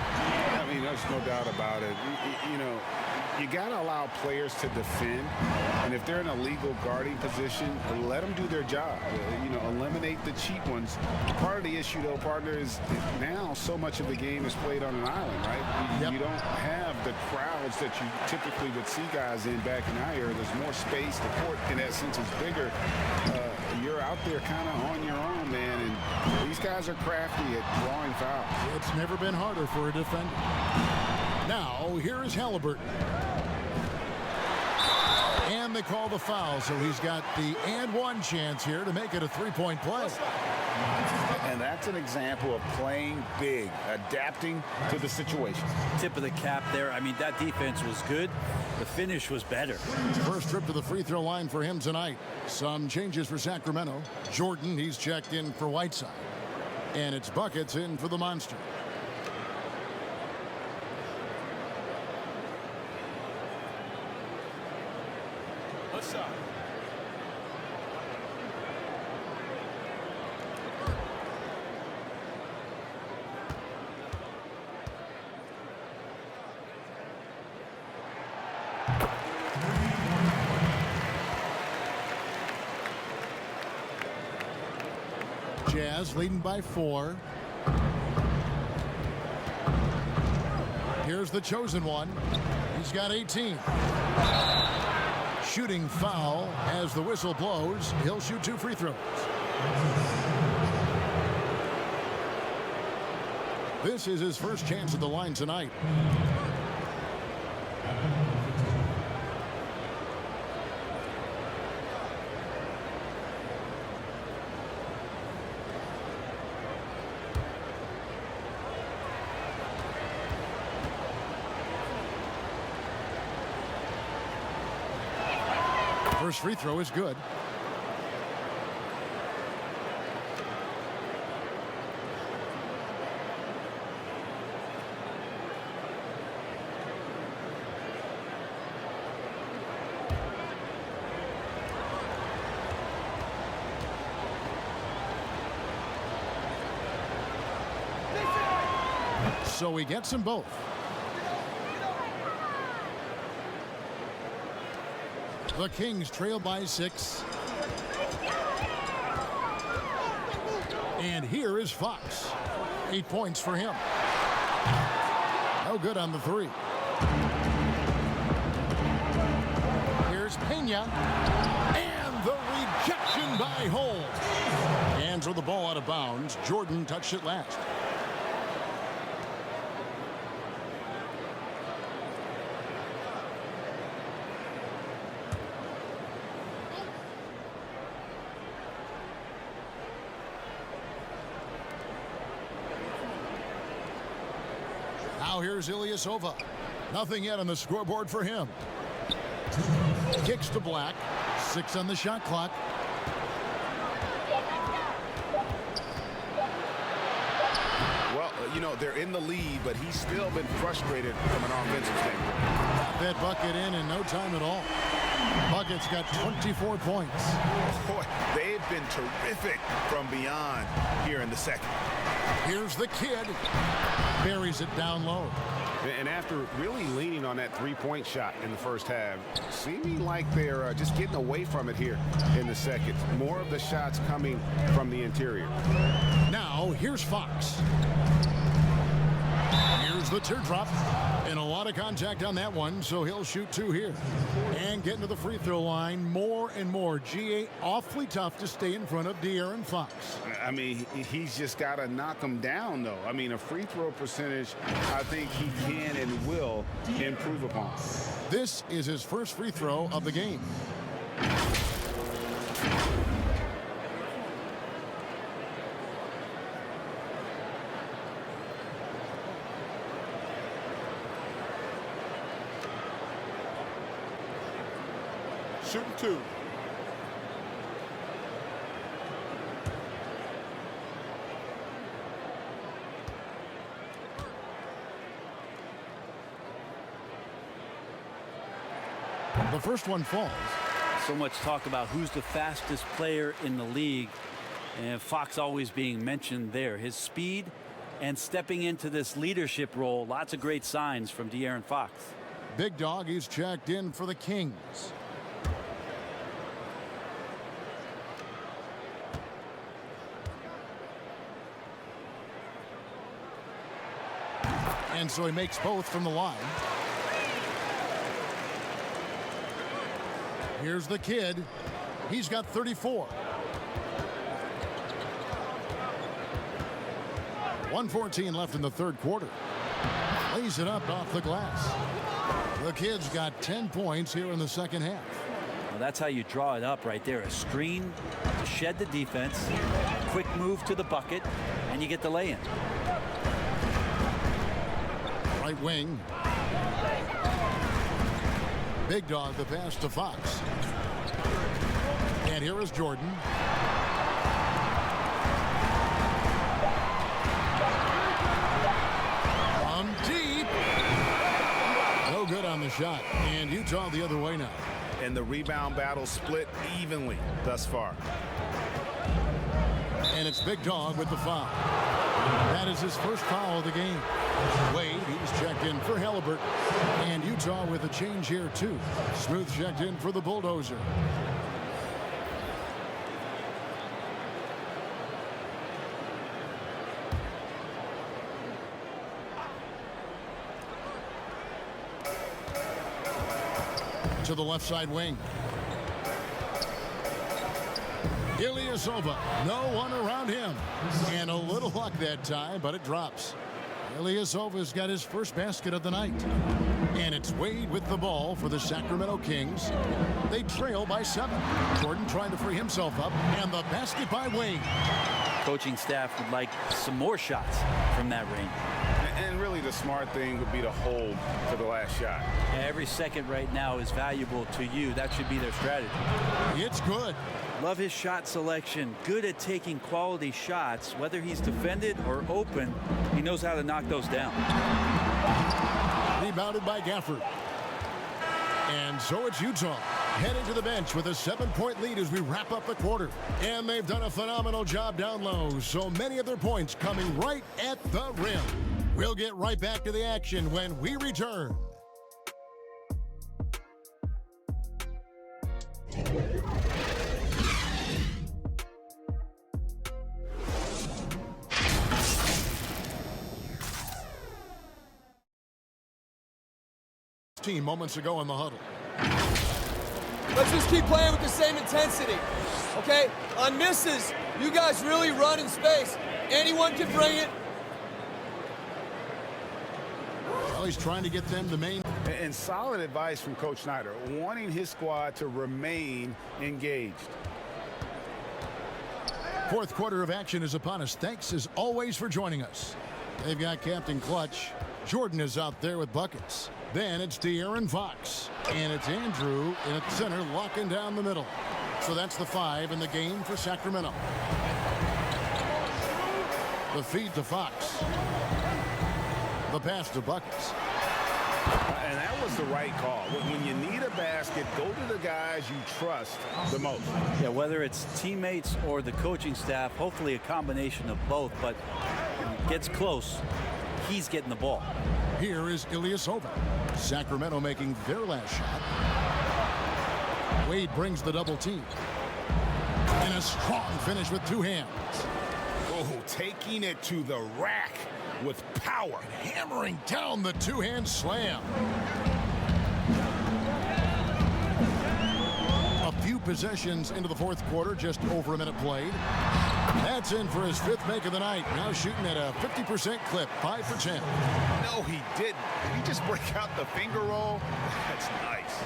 I mean, there's no doubt about it. You know, you got to allow players to defend. And if they're in a legal guarding position, let them do their job. You know, eliminate the cheap ones. Part of the issue, though, partner, is now so much of the game is played on an island, right? Yep. You don't have the crowds that you typically would see guys in back in our era. There's more space. The court, in that sense, is bigger. You're out there kind of on your own, man. And these guys are crafty at drawing fouls. It's never been harder for a defender. Now, here is Halliburton. And they call the foul, so he's got the and one chance here to make it a three-point play. And that's an example of playing big, adapting to the situation. Tip of the cap there. I mean, that defense was good. The finish was better. First trip to the free throw line for him tonight. Some changes for Sacramento. Jordan, he's checked in for Whiteside. And it's buckets in for the Monster. Let's stop. Jazz leading by 4. Here's the chosen one. He's got 18. Shooting foul as the whistle blows. He'll shoot 2 free throws. This is his first chance at the line tonight. First free throw is good. So he gets them both. The Kings trail by 6. And here is Fox. 8 points for him. No good on the 3. Here's Pena. And the rejection by Holmes. Hands throw the ball out of bounds. Jordan touched it last. Now here's Ilyasova. Nothing yet on the scoreboard for him. Kicks to Black. 6 on the shot clock. Well, you know, they're in the lead, but he's still been frustrated from an offensive standpoint. That bucket in no time at all. Bucket's got 24 points. Boy, they've been terrific from beyond here in the second. Here's the kid. Buries it down low. And after really leaning on that three-point shot in the first half, seeming like they're just getting away from it here in the second. More of the shots coming from the interior. Now, here's Fox. Here's the teardrop. And a lot of contact on that one, so he'll shoot 2 here. And get into the free throw line more and more. GA awfully tough to stay in front of De'Aaron Fox. I mean, he's just got to knock them down, though. I mean, a free throw percentage, I think he can and will improve upon. This is his first free throw of the game. Shooting 2. The first one falls. So much talk about who's the fastest player in the league, and Fox always being mentioned there. His speed and stepping into this leadership role, lots of great signs from De'Aaron Fox. Big Dog, he's checked in for the Kings. And so he makes both from the line. Here's the kid. He's got 34. 1:14 left in the third quarter. Lays it up off the glass. The kid's got 10 points here in the second half. Well, that's how you draw it up right there. A screen to shed the defense, quick move to the bucket, and you get the lay-in. Right wing. Big Dog, the pass to Fox. And here is Jordan. From deep. No good on the shot. And Utah the other way now. And the rebound battle split evenly thus far. And it's Big Dog with the foul. That is his first foul of the game. Wade, he's checked in for Halliburton. And Utah with a change here, too. Smooth checked in for the Bulldozer. To the left side wing. Ilyasova, no one around him. And a little luck that time, but it drops. Ilyasova's got his first basket of the night. And it's Wade with the ball for the Sacramento Kings. They trail by 7. Jordan trying to free himself up, and the basket by Wade. Coaching staff would like some more shots from that range. And really the smart thing would be to hold for the last shot. Every second right now is valuable to you. That should be their strategy. It's good. Love his shot selection. Good at taking quality shots. Whether he's defended or open, he knows how to knock those down. Rebounded by Gafford. And so it's Utah heading to the bench with a 7-point lead as we wrap up the quarter. And they've done a phenomenal job down low. So many of their points coming right at the rim. We'll get right back to the action when we return. Moments ago in the huddle. Let's just keep playing with the same intensity, okay? On misses, you guys really run in space. Anyone can bring it. Well, he's trying to get them to main. And solid advice from Coach Snyder, wanting his squad to remain engaged. Fourth quarter of action is upon us. Thanks as always for joining us. They've got Captain Clutch, Jordan is out there with buckets. Then it's De'Aaron Fox. And it's Andrew in at center locking down the middle. So that's the 5 in the game for Sacramento. The feed to Fox. The pass to Buckets. And that was the right call. When you need a basket, go to the guys you trust the most. Yeah, whether it's teammates or the coaching staff, hopefully a combination of both, but when it gets close, he's getting the ball. Here is Ilyasova. Sacramento making their last shot. Wade brings the double team. And a strong finish with 2 hands. Oh, taking it to the rack with power. Hammering down the 2-hand slam. A few possessions into the 4th quarter, just over a minute played. That's in for his 5th make of the night. Now shooting at a 50% clip, 5 for 10. No, he didn't. Did he just break out the finger roll? That's nice.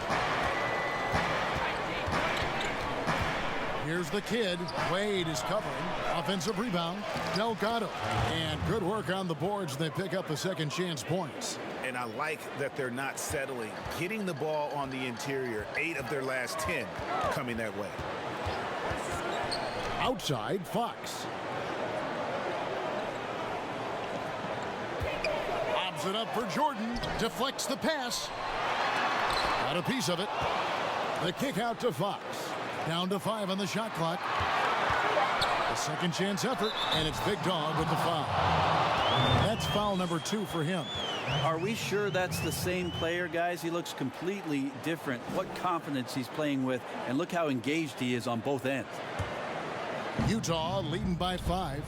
Here's the kid. Wade is covering. Offensive rebound. Delgado. And good work on the boards. They pick up the second chance points. And I like that they're not settling. Getting the ball on the interior. 8 of their last 10 coming that way. Outside, Fox. Lobs it up for Jordan. Deflects the pass. Got a piece of it. The kick out to Fox. Down to 5 on the shot clock. A second chance effort, and it's Big Dog with the foul. That's foul number 2 for him. Are we sure that's the same player, guys? He looks completely different. What confidence he's playing with, and look how engaged he is on both ends. Utah leading by 5.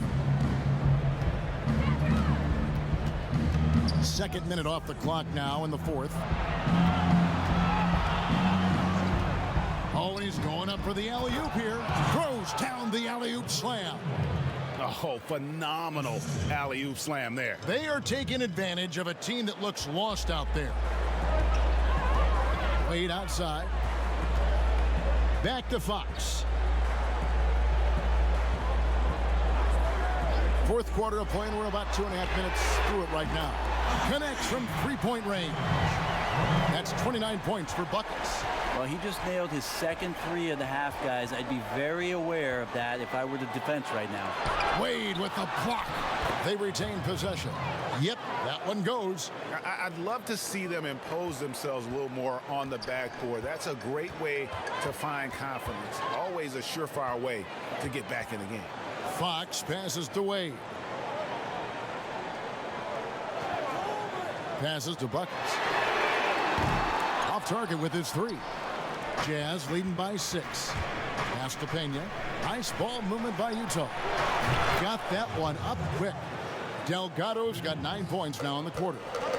Second minute off the clock now in the 4th. Oh, he's going up for the alley-oop here. Throws down the alley-oop slam. Oh, phenomenal alley-oop slam there. They are taking advantage of a team that looks lost out there. Wade outside. Back to Fox. 4th quarter of play, and we're about 2.5 minutes through it right now. Connects from 3-point range. That's 29 points for Buckets. Well, he just nailed his second 3 of the half, guys. I'd be very aware of that if I were the defense right now. Wade with the block. They retain possession. Yep, that one goes. I'd love to see them impose themselves a little more on the backboard. That's a great way to find confidence. Always a surefire way to get back in the game. Fox passes to Wade. Passes to Buckets. Off target with his 3. Jazz leading by 6. Pass to Pena. Nice ball movement by Utah. Got that one up quick. Delgado's got 9 points now in the quarter.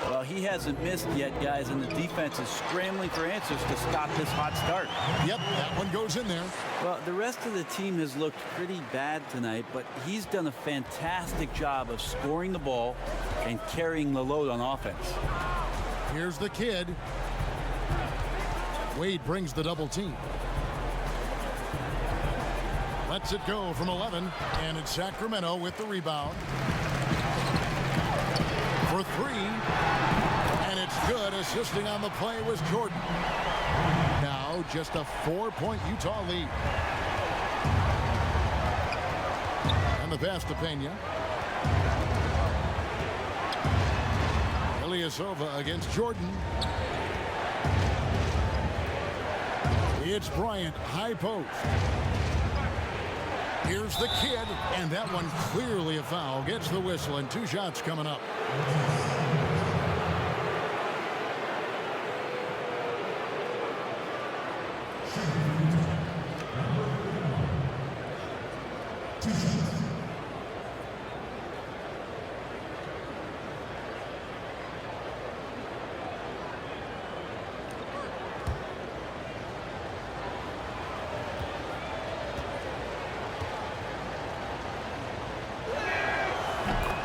Well, he hasn't missed yet, guys, and the defense is scrambling for answers to stop this hot start. Yep, that one goes in there. Well, the rest of the team has looked pretty bad tonight, but he's done a fantastic job of scoring the ball and carrying the load on offense. Here's the kid. Wade brings the double team. Lets it go from 11, and it's Sacramento with the rebound. For 3, and it's good. Assisting on the play was Jordan. Now just a 4-point Utah lead. And the pass to Pena. Ilyasova against Jordan. It's Bryant, high post. Here's the kid, and that one clearly a foul. Gets the whistle, and 2 shots coming up.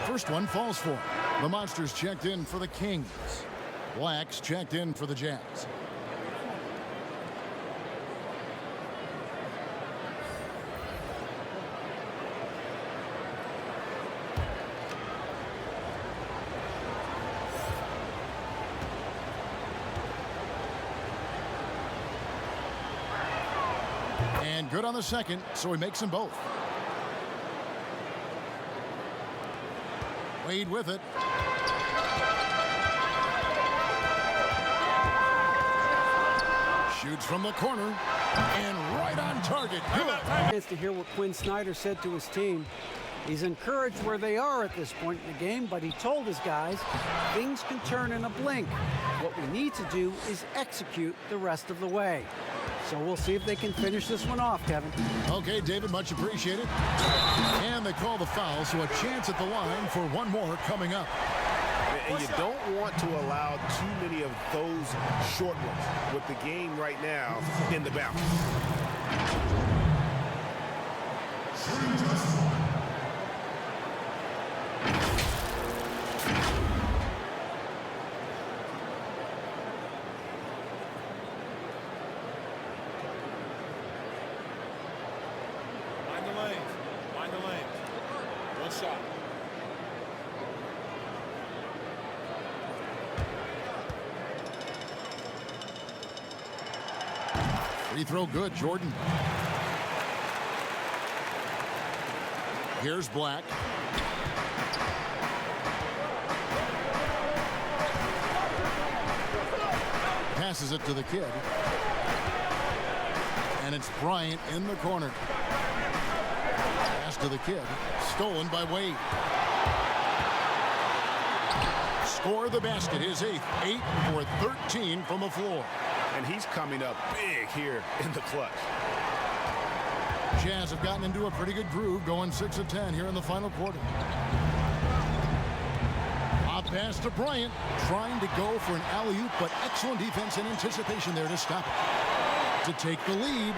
First one falls for him. The Monsters checked in for the Kings. Blacks checked in for the Jazz. And good on the second, so he makes them both. Wade with it. Shoots from the corner and right on target. Good. Chance to hear what Quinn Snyder said to his team. He's encouraged where they are at this point in the game, but he told his guys things can turn in a blink. What we need to do is execute the rest of the way. So we'll see if they can finish this one off, Kevin. Okay, David, much appreciated. And they call the foul, so a chance at the line for one more coming up. And you don't want to allow too many of those short ones with the game right now in the balance. Mind the lanes. Mind the lanes. One shot. Free throw good, Jordan. Here's Black. Passes it to the kid. And it's Bryant in the corner. Pass to the kid. Stolen by Wade. Score the basket, his eighth. 8 for 13 from the floor. And he's coming up big here in the clutch. Jazz have gotten into a pretty good groove, going 6 of 10 here in the final quarter. Up pass to Bryant, trying to go for an alley-oop, but excellent defense and anticipation there to stop it. To take the lead,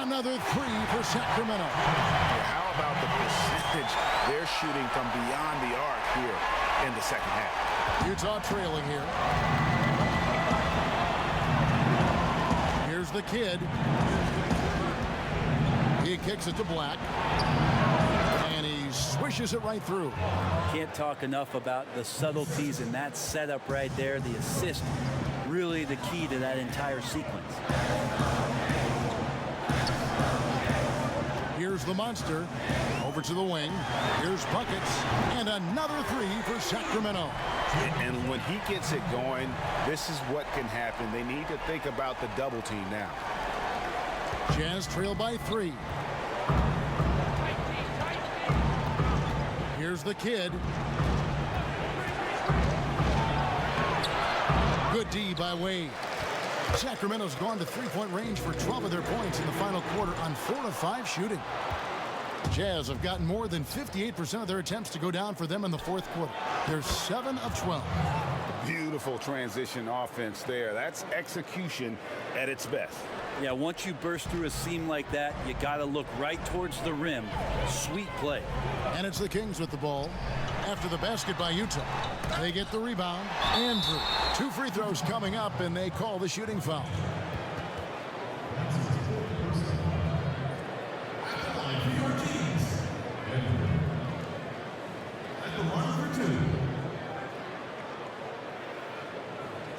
another three for Sacramento. How about the percentage they're shooting from beyond the arc here in the second half? Utah trailing here. Here's the kid. He kicks it to Black. And he swishes it right through. Can't talk enough about the subtleties in that setup right there. The assist, really the key to that entire sequence. Here's the monster. Over to the wing. Here's buckets. And another three for Sacramento. And when he gets it going, this is what can happen. They need to think about the double team now. Jazz trail by 3. Here's the kid. Good D by Wade. Sacramento's gone to three-point range for 12 of their points in the final quarter on 4 of 5 shooting. Jazz have gotten more than 58% of their attempts to go down for them in the fourth quarter. They're 7 of 12. Beautiful transition offense there. That's execution at its best. Yeah, once you burst through a seam like that, you got to look right towards the rim. Sweet play. And it's the Kings with the ball after the basket by Utah. They get the rebound. Andrew. 2 free throws coming up, and they call the shooting foul.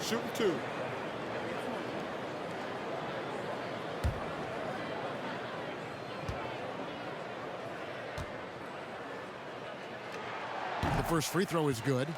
Shooting 2. The first free throw is good.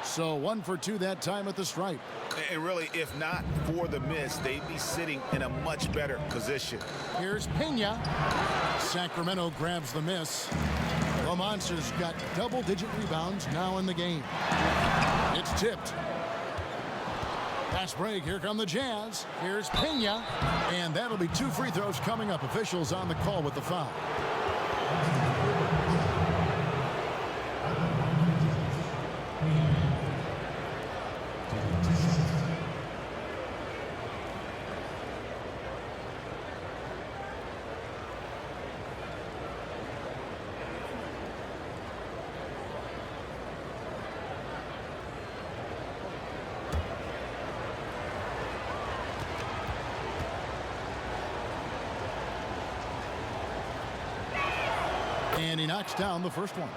So 1 for 2 that time at the stripe. And really, if not for the miss, they'd be sitting in a much better position. Here's Pena. Sacramento grabs the miss. The Monsters got double-digit rebounds now in the game. It's tipped. Fast break. Here come the Jazz. Here's Pena. And that'll be 2 free throws coming up. Officials on the call with the foul. And he knocks down the first one.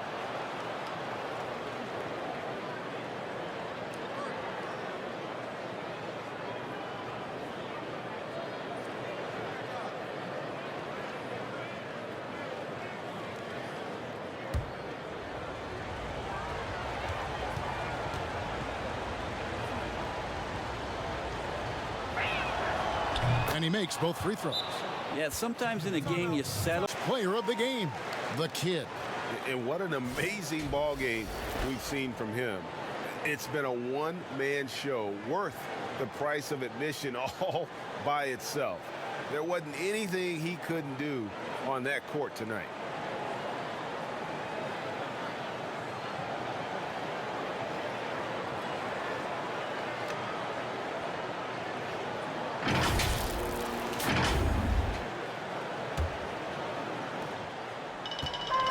And he makes both free throws. Yeah, sometimes in a game you settle. Player of the game, the kid. And what an amazing ball game we've seen from him. It's been a one-man show worth the price of admission all by itself. There wasn't anything he couldn't do on that court tonight.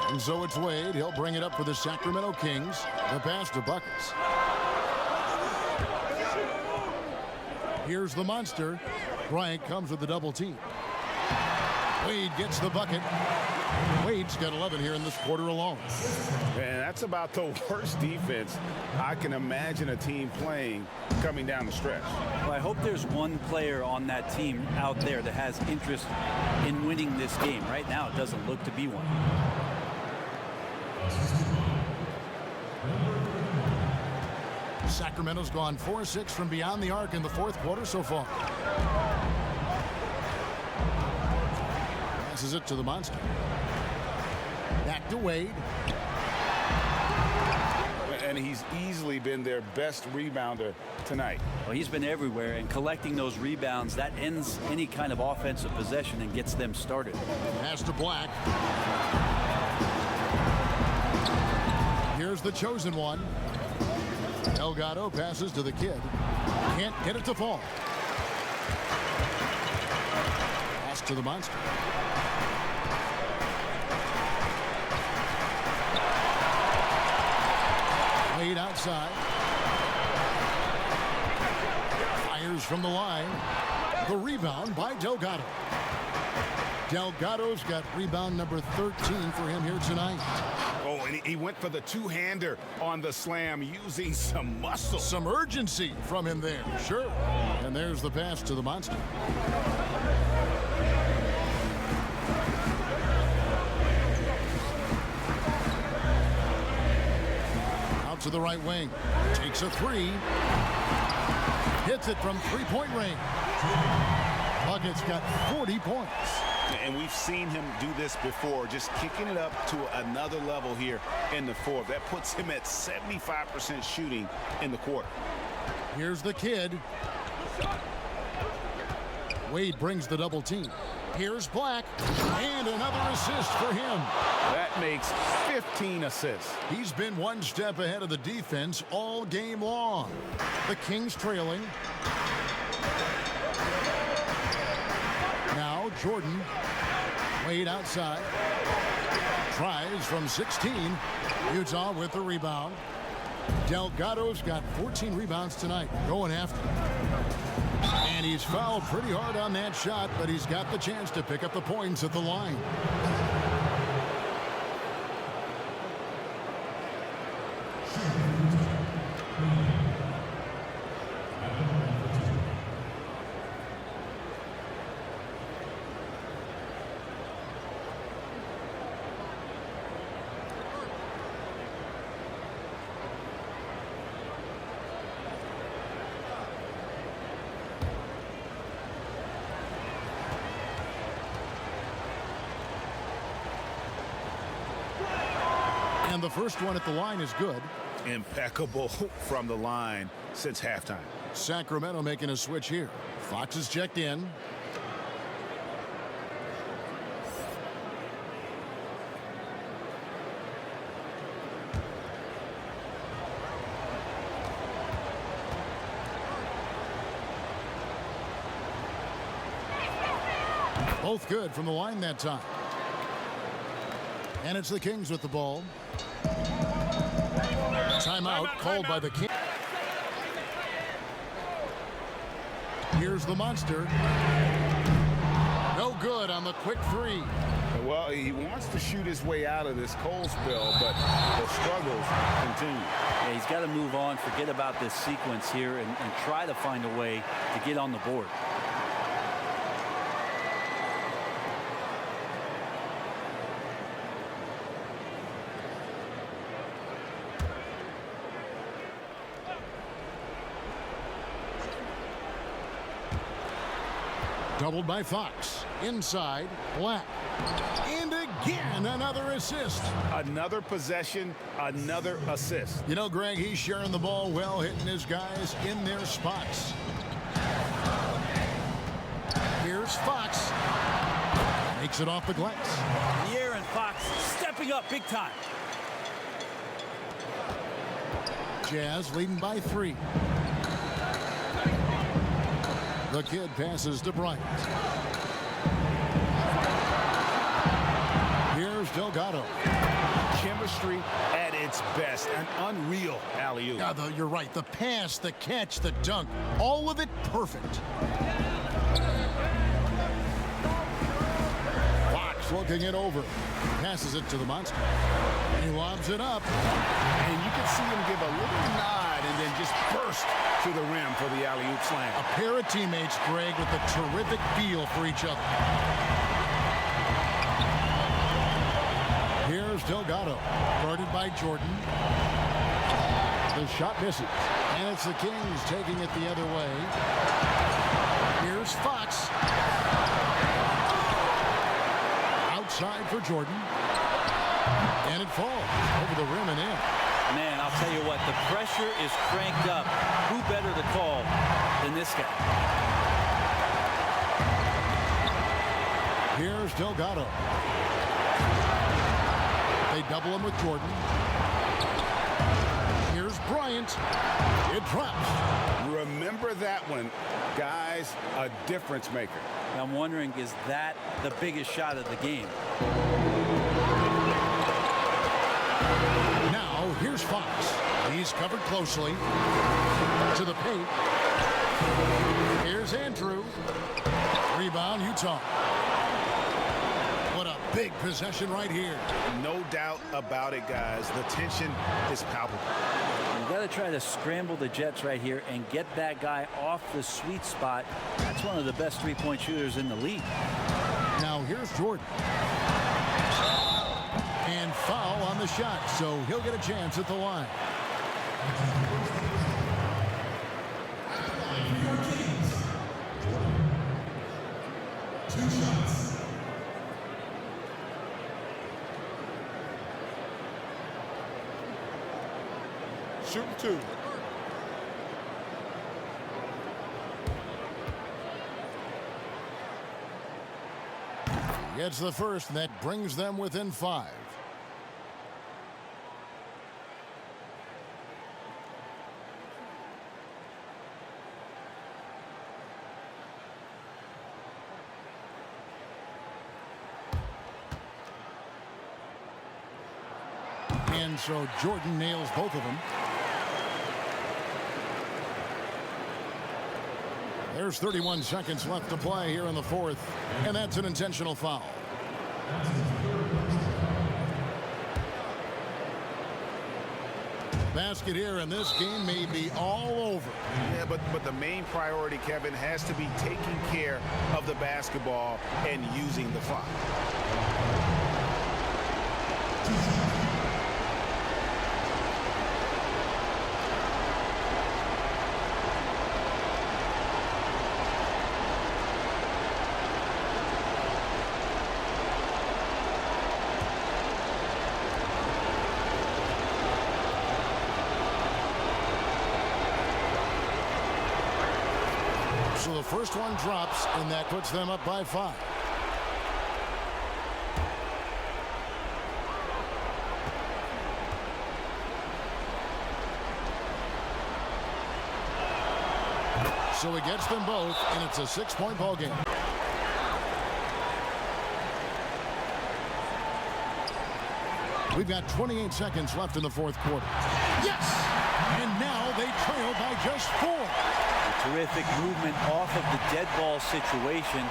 And so it's Wade. He'll bring it up for the Sacramento Kings. The pass to Buckets. Here's the monster. Bryant comes with the double team. Wade gets the bucket. Wade's got 11 here in this quarter alone. Man, that's about the worst defense I can imagine a team playing coming down the stretch. Well, I hope there's one player on that team out there that has interest in winning this game. Right now, it doesn't look to be one. Sacramento's gone 4-6 from beyond the arc in the fourth quarter so far. Passes it to the monster. Back to Wade. And he's easily been their best rebounder tonight. Well, he's been everywhere, and collecting those rebounds, that ends any kind of offensive possession and gets them started. Pass to Black. Here's the chosen one. Delgado passes to the kid. Can't get it to fall. Pass to the monster. Wade outside. Fires from the line. The rebound by Delgado. Delgado's got rebound number 13 for him here tonight. Oh, and he went for the two-hander on the slam using some muscle. Some urgency from him there, sure. And there's the pass to the monster. Out to the right wing. Takes a three. Hits it from three-point range. Bucket's got 40 points. And we've seen him do this before, just kicking it up to another level here in the fourth. That puts him at 75% shooting in the quarter. Here's the kid. Wade brings the double team. Here's Black, and another assist for him. That makes 15 assists. He's been one step ahead of the defense all game long. The Kings trailing. Now Jordan. Wade outside. Tries from 16. Utah with the rebound. Delgado's got 14 rebounds tonight, going after. And he's fouled pretty hard on that shot, but he's got the chance to pick up the points at the line. And the first one at the line is good. Impeccable from the line since halftime. Sacramento making a switch here. Fox is checked in. Both good from the line that time. And it's the Kings with the ball. Timeout called by the Kings. Here's the monster. No good on the quick three. Well, he wants to shoot his way out of this cold spell, but the struggles continue. Yeah, he's got to move on, forget about this sequence here, and try to find a way to get on the board. Doubled by Fox. Inside, Black. And again, another assist. Another possession, another assist. You know, Greg, he's sharing the ball well, hitting his guys in their spots. Here's Fox. Makes it off the glass. The air and Fox stepping up big time. Jazz leading by 3. The kid passes to Bryant. Here's Delgado. Chemistry at its best. An unreal alley-oop. Yeah, you're right. The pass, the catch, the dunk, all of it perfect. Fox looking it over. Passes it to the monster. He lobs it up. And you can see him give a little nod and then just burst to the rim for the alley-oop slam. A pair of teammates, Greg, with a terrific feel for each other. Here's Delgado, guarded by Jordan. The shot misses, and it's the Kings taking it the other way. Here's Fox. Outside for Jordan. And it falls over the rim and in. Man, I'll tell you what, the pressure is cranked up. Who better to call than this guy? Here's Delgado. They double him with Jordan. Here's Bryant. It drops. Remember that one. Guys, a difference maker. I'm wondering, is that the biggest shot of the game? Now, here's Fox. He's covered closely. To the paint. Here's Andrew. Rebound, Utah. What a big possession right here. No doubt about it, guys. The tension is palpable. You've got to try to scramble the Jets right here and get that guy off the sweet spot. That's one of the best three-point shooters in the league. Now, here's Jordan. And foul on the shot, so he'll get a chance at the line. Shooting 2. Gets the first, and that brings them within 5. And so Jordan nails both of them. There's 31 seconds left to play here in the 4th, and that's an intentional foul. Basket here, and this game may be all over. Yeah, but the main priority, Kevin, has to be taking care of the basketball and using the clock. So the first one drops, and that puts them up by 5. So he gets them both, and it's a 6-point ball game. We've got 28 seconds left in the 4th quarter. Yes! And now they trail by just 4. terrific movement off of the dead ball situation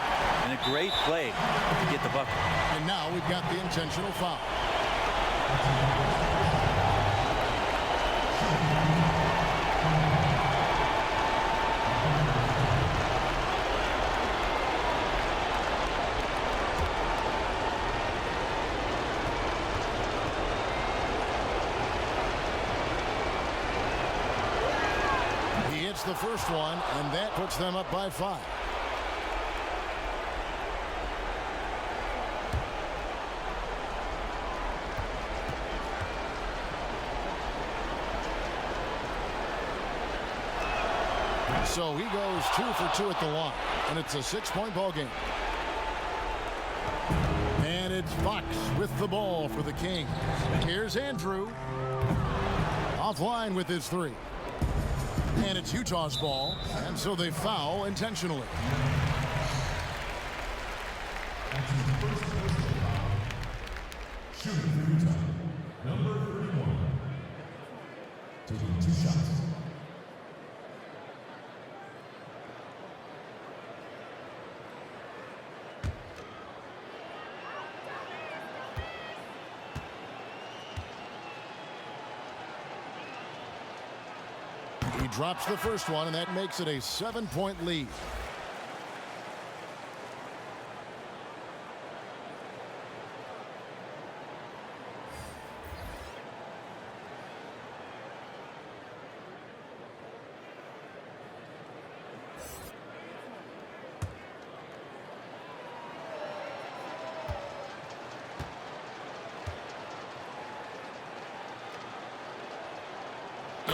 and a great play to get the bucket. And now we've got the intentional foul. He hits the first one, and that puts them up by 5. So he goes 2 for 2 at the line, and it's a 6-point ball game. And it's Fox with the ball for the Kings. Here's Andrew. Offline with his 3. And it's Utah's ball, and so they foul intentionally. Shooting for Utah, number 31. Taking 2 shots. He drops the first one, and that makes it a 7-point lead.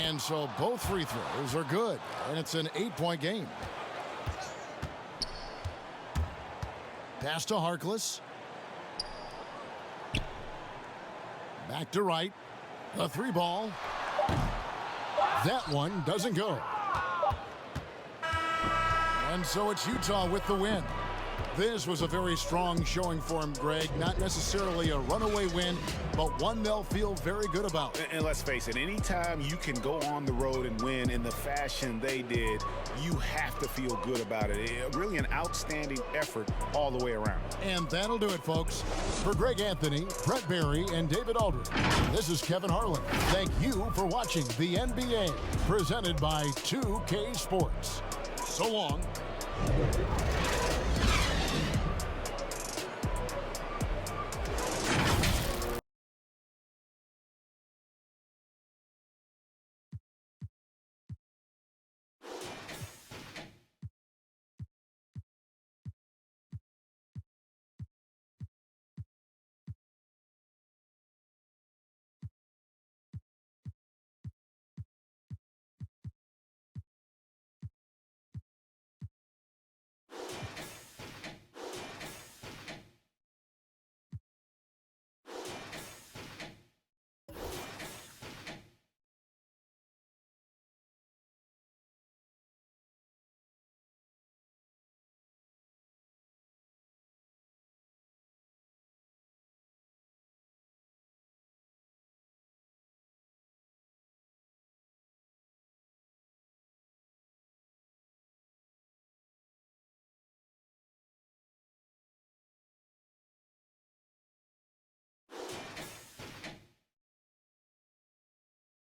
And so both free throws are good, and it's an 8-point game. Pass to Harkless. Back to Wright. A 3 ball. That one doesn't go. And so it's Utah with the win. This was a very strong showing for him, Greg. Not necessarily a runaway win, but one they'll feel very good about. And let's face it, anytime you can go on the road and win in the fashion they did, you have to feel good about it. Really an outstanding effort all the way around. And that'll do it, folks. For Greg Anthony, Brett Barry, and David Aldridge, this is Kevin Harlan. Thank you for watching the NBA, presented by 2K Sports. So long.